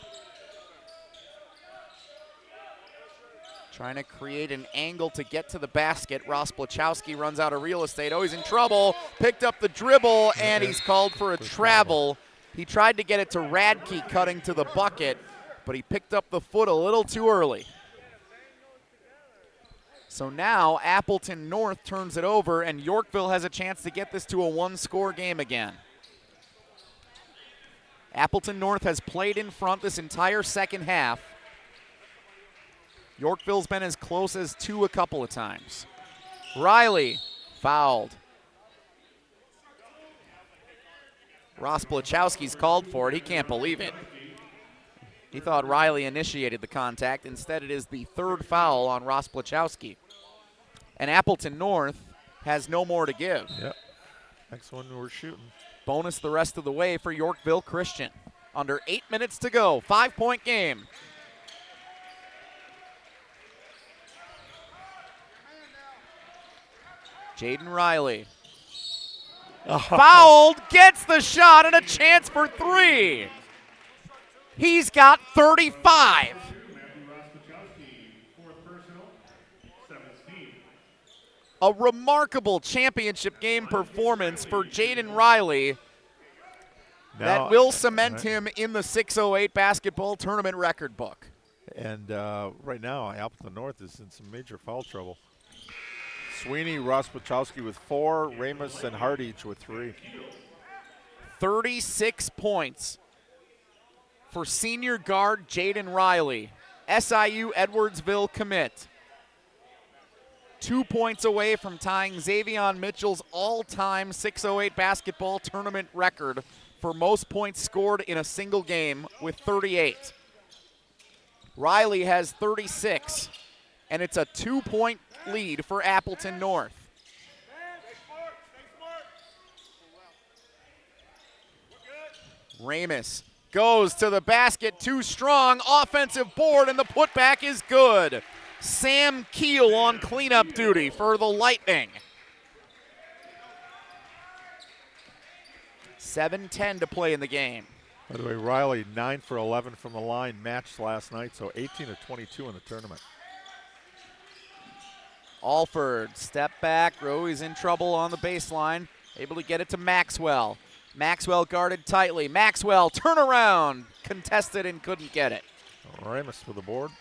Trying to create an angle to get to the basket. Raspuchowski runs out of real estate. Oh, he's in trouble. Picked up the dribble, and he's called for a travel. He tried to get it to Radke cutting to the bucket, but he picked up the foot a little too early. So now Appleton North turns it over, and Yorkville has a chance to get this to a 1-score game again. Appleton North has played in front this entire second half. Yorkville's been as close as 2 a couple of times. Riley fouled. Raspuchowski's called for it. He can't believe it. He thought Riley initiated the contact. Instead, it is the 3rd foul on Raspuchowski. And Appleton North has no more to give. Yep. Next one we're shooting. Bonus the rest of the way for Yorkville Christian. Under 8 minutes to go. 5-point game. Jaden Riley. Fouled, gets the shot, and a chance for three. He's got 35. A remarkable championship game performance for Jaden Riley that will cement him in the 608 basketball tournament record book. And right now, Appleton North is in some major foul trouble. Sweeney, Rospachowski with 4, Ramus and Hart each with 3. 36 points for senior guard Jaden Riley, SIU Edwardsville commit. 2 points away from tying Xavion Mitchell's all-time 608 basketball tournament record for most points scored in a single game with 38. Riley has 36, and it's a 2-point lead for Appleton North. Ramus goes to the basket, too strong, offensive board, and the putback is good. Sam Keel on cleanup duty for the Lightning. 7:10 to play in the game. By the way, Riley 9 for 11 from the line, matched last night, so 18 of 22 in the tournament. Alford, step back. Rowe's in trouble on the baseline. Able to get it to Maxwell. Maxwell guarded tightly. Maxwell, turnaround. Contested and couldn't get it. Ramus with the board.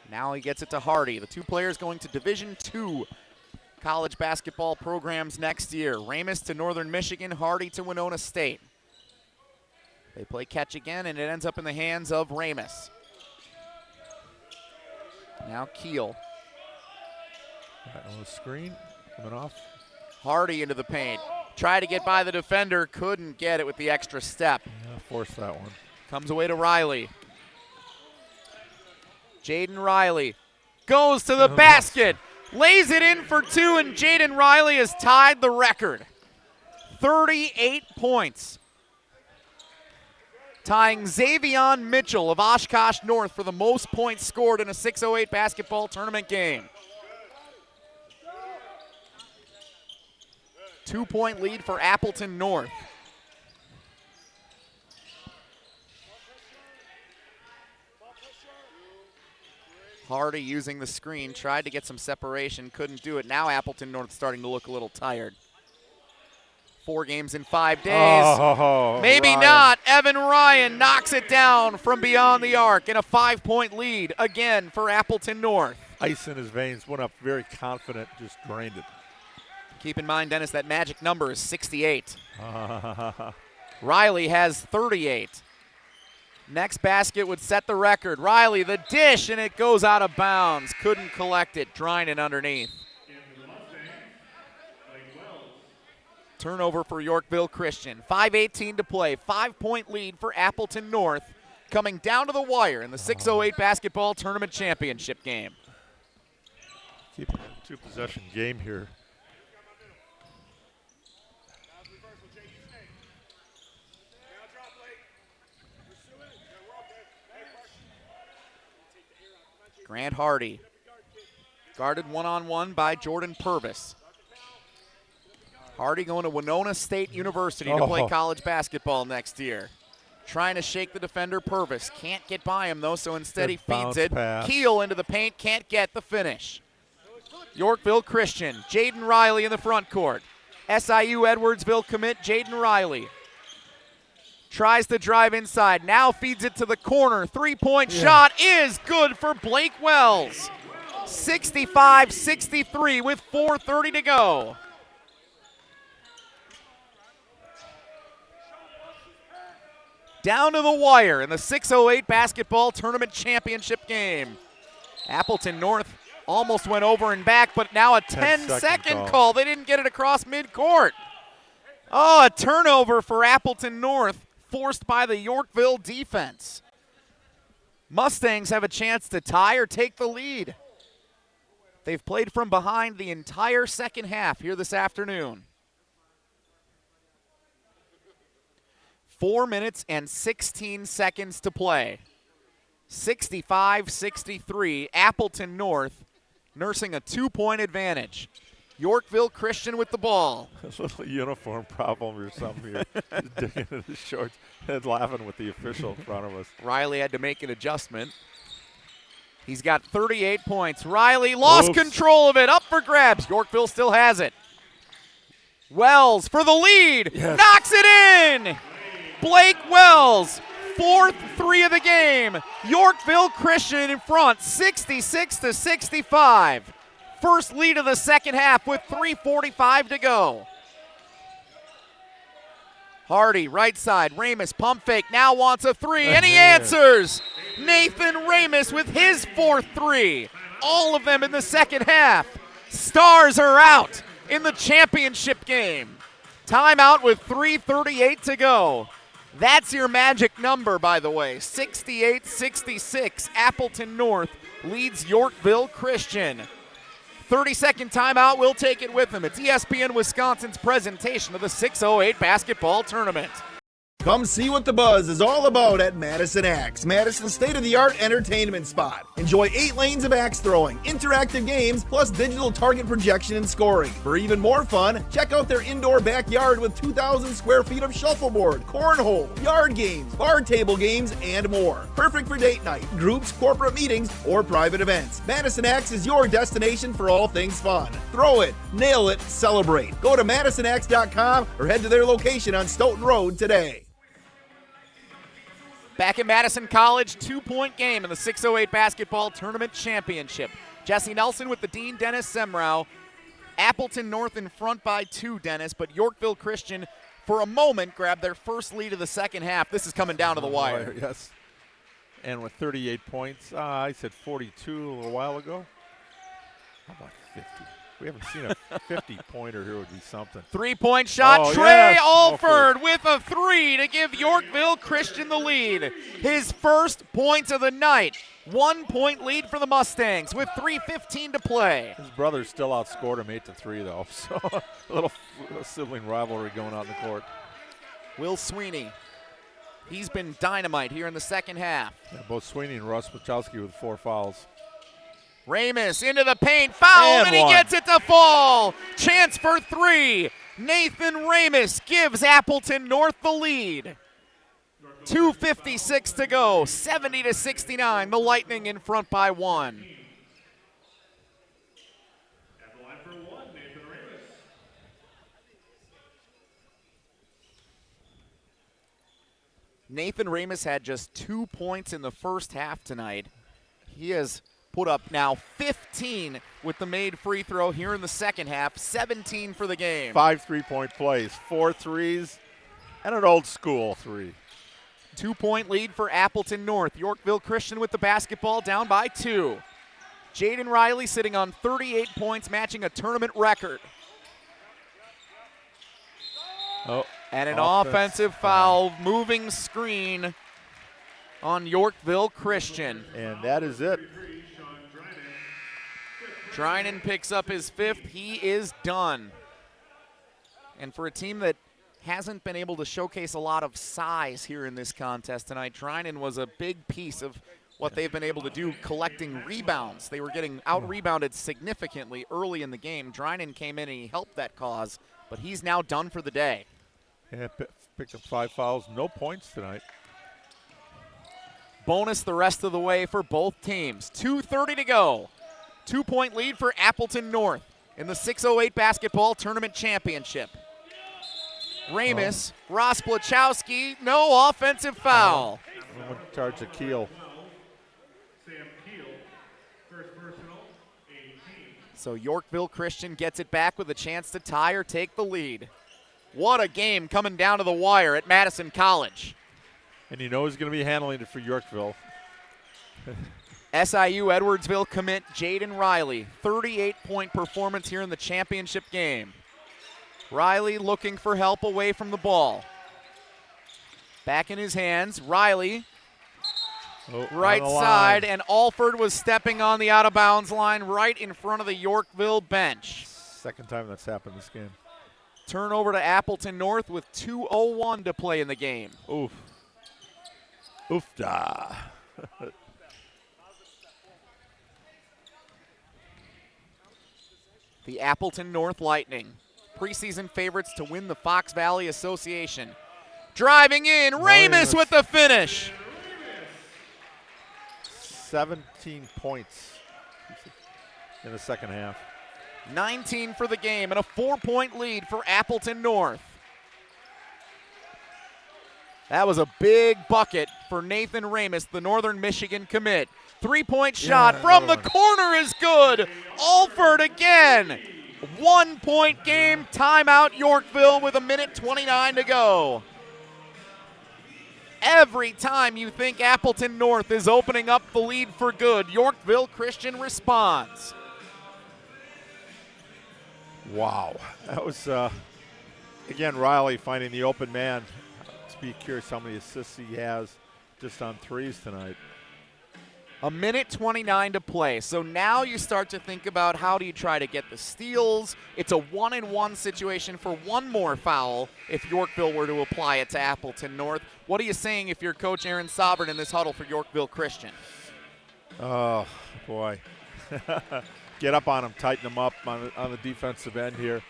Now he gets it to Hardy. The two players going to Division II college basketball programs next year. Ramus to Northern Michigan, Hardy to Winona State. They play catch again, and it ends up in the hands of Ramus. Now Keel. Right on the screen, coming off. Hardy into the paint. Tried to get by the defender, couldn't get it with the extra step. Yeah, forced that one. Comes away to Riley. Jaden Riley goes to the basket, lays it in for two, and Jaden Riley has tied the record. 38 points. Tying Xavion Mitchell of Oshkosh North for the most points scored in a 608 basketball tournament game. 2-point lead for Appleton North. Hardy using the screen, tried to get some separation, couldn't do it. Now Appleton North starting to look a little tired. 4 games in 5 days. Maybe Ryan. not. Evan Ryan knocks it down from beyond the arc in a 5-point lead again for Appleton North. Ice in his veins, went up very confident, just drained it. Keep in mind, Dennis, that magic number is 68. Riley has 38. Next basket would set the record. Riley, the dish, and it goes out of bounds. Couldn't collect it. Drying underneath. Turnover for Yorkville Christian. 5:18 to play. 5-point lead for Appleton North. Coming down to the wire in the 608 basketball tournament championship game. Keep it a 2-possession game here. Grant Hardy, guarded one-on-one by Jordan Purvis. Hardy going to Winona State University to play college basketball next year. Trying to shake the defender, Purvis. Can't get by him, though, so instead Good he feeds it. pass. Keel into the paint, can't get the finish. Yorkville Christian, Jaden Riley in the front court. SIU Edwardsville commit Jaden Riley. Tries to drive inside, now feeds it to the corner. 3-point shot is good for Blake Wells. 65-63 with 4:30 to go. Down to the wire in the 608 basketball tournament championship game. Appleton North almost went over and back, but now a 10-second call. They didn't get it across midcourt. Oh, a turnover for Appleton North, forced by the Yorkville defense. Mustangs have a chance to tie or take the lead. They've played from behind the entire second half here this afternoon. 4 minutes and 16 seconds to play. 65-63, Appleton North nursing a 2-point advantage. Yorkville Christian with the ball. A little uniform problem or something here. Just digging into the shorts and laughing with the official in front of us. Riley had to make an adjustment. He's got 38 points. Riley lost control of it. Up for grabs. Yorkville still has it. Wells for the lead. Yes. Knocks it in. Blake Wells, fourth three of the game. Yorkville Christian in front, 66-65. First lead of the second half with 3:45 to go. Hardy, right side. Ramus, pump fake, now wants a three, and he answers. Nathan Ramus with his fourth three. All of them in the second half. Stars are out in the championship game. Timeout with 3:38 to go. That's your magic number, by the way. 68-66. Appleton North leads Yorkville Christian. 30-second timeout. We'll take it with them. It's ESPN Wisconsin's presentation of the 608 basketball tournament. Come see what the buzz is all about at Madison Axe, Madison's state-of-the-art entertainment spot. Enjoy 8 lanes of axe throwing, interactive games, plus digital target projection and scoring. For even more fun, check out their indoor backyard with 2,000 square feet of shuffleboard, cornhole, yard games, bar table games, and more. Perfect for date night, groups, corporate meetings, or private events. Madison Axe is your destination for all things fun. Throw it, nail it, celebrate. Go to MadisonAxe.com or head to their location on Stoughton Road today. Back at Madison College, 2-point game in the 608 basketball tournament championship. Jesse Nelson with the Dean Dennis Semrau. Appleton North in front by 2, Dennis, but Yorkville Christian for a moment grabbed their first lead of the second half. This is coming down to the wire. Yes. And with 38 points, I said 42 a little while ago. How about 50? We haven't seen a 50-pointer here. Would be something. 3-point shot. Oh, Trey yes. Alford with a three to give Yorkville Christian the lead. His first points of the night. 1-point lead for the Mustangs with 3:15 to play. His brother still outscored him 8-3, though. So a little sibling rivalry going on in the court. Will Sweeney. He's been dynamite here in the second half. Yeah, both Sweeney and Russ Wachowski with 4 fouls. Ramus into the paint, foul, and he gets it to fall. Chance for 3. Nathan Ramus gives Appleton North the lead. 2:56 to go, 70-69. The Lightning in front by 1. Nathan Ramus had just 2 points in the first half tonight. He has put up now 15 with the made free throw here in the second half, 17 for the game. 5 3-point plays, 4 threes, and an old school 3. 2-point lead for Appleton North. Yorkville Christian with the basketball down by 2. Jaden Riley sitting on 38 points, matching a tournament record. And an offensive foul, moving screen on Yorkville Christian. And that is it. Drinan picks up his 5th. He is done. And for a team that hasn't been able to showcase a lot of size here in this contest tonight, Drinan was a big piece of what they've been able to do, collecting rebounds. They were getting out-rebounded significantly early in the game. Drinan came in and he helped that cause, but he's now done for the day. Yeah, picked up 5 fouls, no points tonight. Bonus the rest of the way for both teams. 2:30 to go. 2-point lead for Appleton North in the 608 basketball tournament championship. Ramus, Ross Blachowski, no offensive foul. I'm going to charge the Keel. So Yorkville Christian gets it back with a chance to tie or take the lead. What a game coming down to the wire at Madison College. And you know he's going to be handling it for Yorkville. SIU Edwardsville commit Jaden Riley, 38-point performance here in the championship game. Riley looking for help away from the ball. Back in his hands, Riley, right side, and Alford was stepping on the out-of-bounds line right in front of the Yorkville bench. Second time that's happened this game. Turnover to Appleton North with 2:01 to play in the game. Oof. Oofda. the Appleton North Lightning, preseason favorites to win the Fox Valley Association. Driving in, Ramus with the finish. 17 points in the second half. 19 for the game and a 4-point lead for Appleton North. That was a big bucket for Nathan Ramus, the Northern Michigan commit. 3-point shot from the corner is good. Alford again. 1-point game, timeout Yorkville with 1:29 to go. Every time you think Appleton North is opening up the lead for good, Yorkville Christian responds. Wow. That was, again, Riley finding the open man. Let's be curious how many assists he has just on threes tonight. 1:29 to play. So now you start to think about how do you try to get the steals. It's a 1-and-1 situation for one more foul if Yorkville were to apply it to Appleton North. What are you saying if you're Coach Aaron Sovereign in this huddle for Yorkville Christian? Oh, boy. Get up on him, tighten him up on the defensive end here.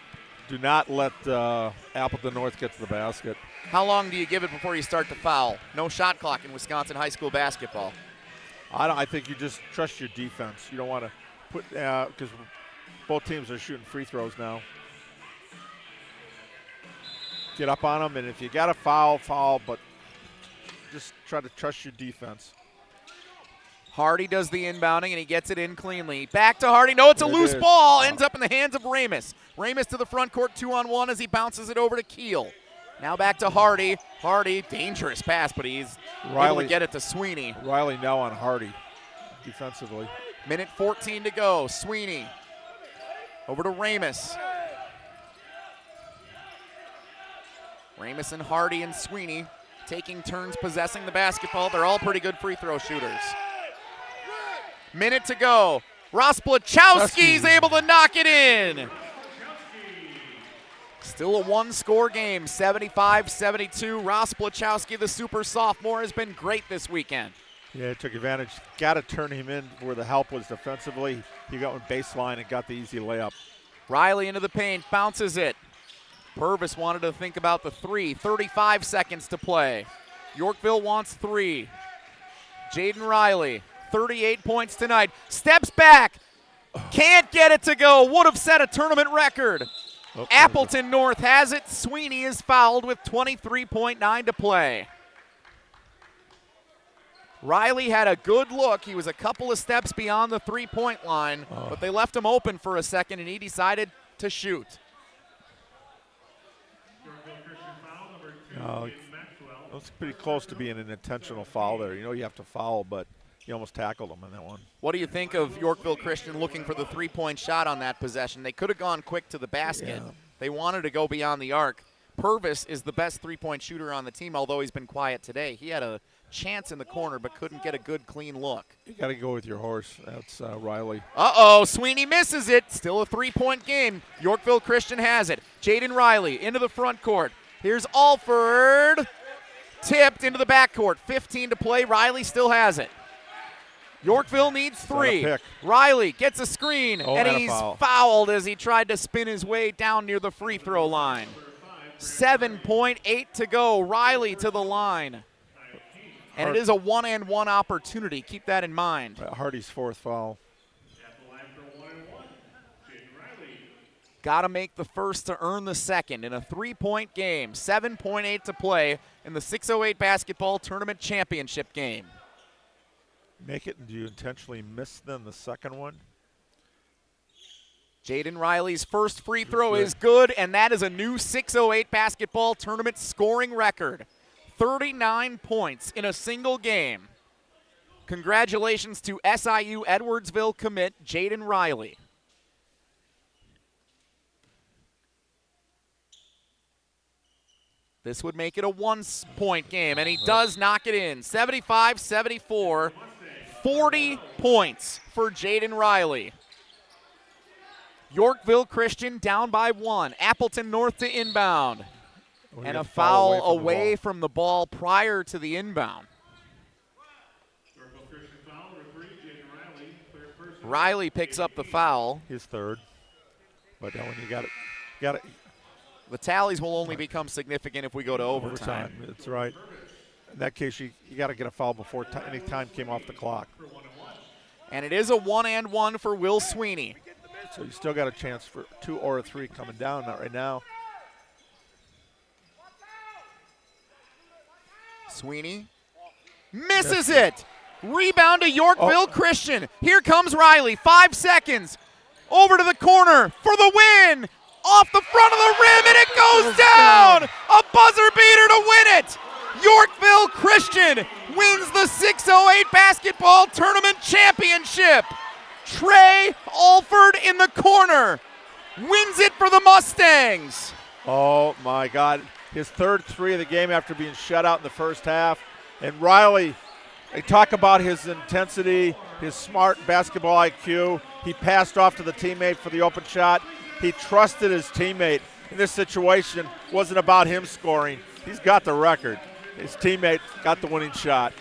Do not let Appleton North get to the basket. How long do you give it before you start to foul? No shot clock in Wisconsin high school basketball. I think you just trust your defense. You don't want to put because both teams are shooting free throws now. Get up on them, and if you got a foul, but just try to trust your defense. Hardy does the inbounding, and he gets it in cleanly. Back to Hardy. No, it's a loose ball. Ends up in the hands of Ramus. Ramus to the front court, 2-on-1 as he bounces it over to Keel. Now back to Hardy. Hardy, dangerous pass, but he's able to get it to Sweeney. Riley now on Hardy defensively. 1:14 to go. Sweeney over to Ramus. Ramus and Hardy and Sweeney taking turns possessing the basketball. They're all pretty good free throw shooters. Minute to go. Rosplachowski's able to knock it in. Still a one-score game, 75-72. Rosplachowski, the super sophomore, has been great this weekend. Yeah, took advantage. Got to turn him in where the help was defensively. He got one baseline and got the easy layup. Riley into the paint, bounces it. Purvis wanted to think about the three. 35 seconds to play. Yorkville wants three. Jaden Riley, 38 points tonight. Steps back. Can't get it to go. Would have set a tournament record. Appleton North has it. Sweeney is fouled with 23.9 to play. Riley had a good look. He was a couple of steps beyond the three-point line, but they left him open for a second, and he decided to shoot. That's pretty close to being an intentional foul there. You know you have to foul, but he almost tackled him on that one. What do you think of Yorkville Christian looking for the three-point shot on that possession? They could have gone quick to the basket. Yeah. They wanted to go beyond the arc. Purvis is the best three-point shooter on the team, although he's been quiet today. He had a chance in the corner but couldn't get a good, clean look. You got to go with your horse. That's Riley. Uh-oh, Sweeney misses it. Still a three-point game. Yorkville Christian has it. Jaden Riley into the front court. Here's Alford. Tipped into the backcourt. 15 to play. Riley still has it. Yorkville needs three. Riley gets a screen, and he's fouled as he tried to spin his way down near the free throw line. 7.8 to go. Riley to the line. And it is a one-and-one opportunity. Keep that in mind. Hardy's fourth foul. Got to make the first to earn the second in a three-point game. 7.8 to play in the 608 basketball tournament championship game. Make it, and do you intentionally miss then the second one? Jaden Riley's first free throw is good, and that is a new 608 basketball tournament scoring record. 39 points in a single game. Congratulations to SIU Edwardsville commit Jaden Riley. This would make it a one-point game, and he does knock it in. 75-74, 40 points for Jaden Riley. Yorkville Christian down by one. Appleton North to inbound. And a foul away from the ball prior to the inbound. Riley picks up the foul. His third. But when you got it. The tallies will only become significant if we go to overtime. That's right. In that case, you got to get a foul before any time came off the clock. And it is a 1-and-1 for Will Sweeney. So you still got a chance for 2 or a 3 coming down. Not right now. Sweeney misses it. Rebound to Yorkville Christian. Here comes Riley. 5 seconds. Over to the corner for the win. Off the front of the rim, and it goes down. A buzzer beater to win it. Yorkville Christian wins the 608 basketball tournament championship. Trey Alford in the corner wins it for the Mustangs. Oh, my God. His third 3 of the game after being shut out in the first half. And Riley, they talk about his intensity, his smart basketball IQ. He passed off to the teammate for the open shot. He trusted his teammate. In this situation, wasn't about him scoring. He's got the record. His teammate got the winning shot.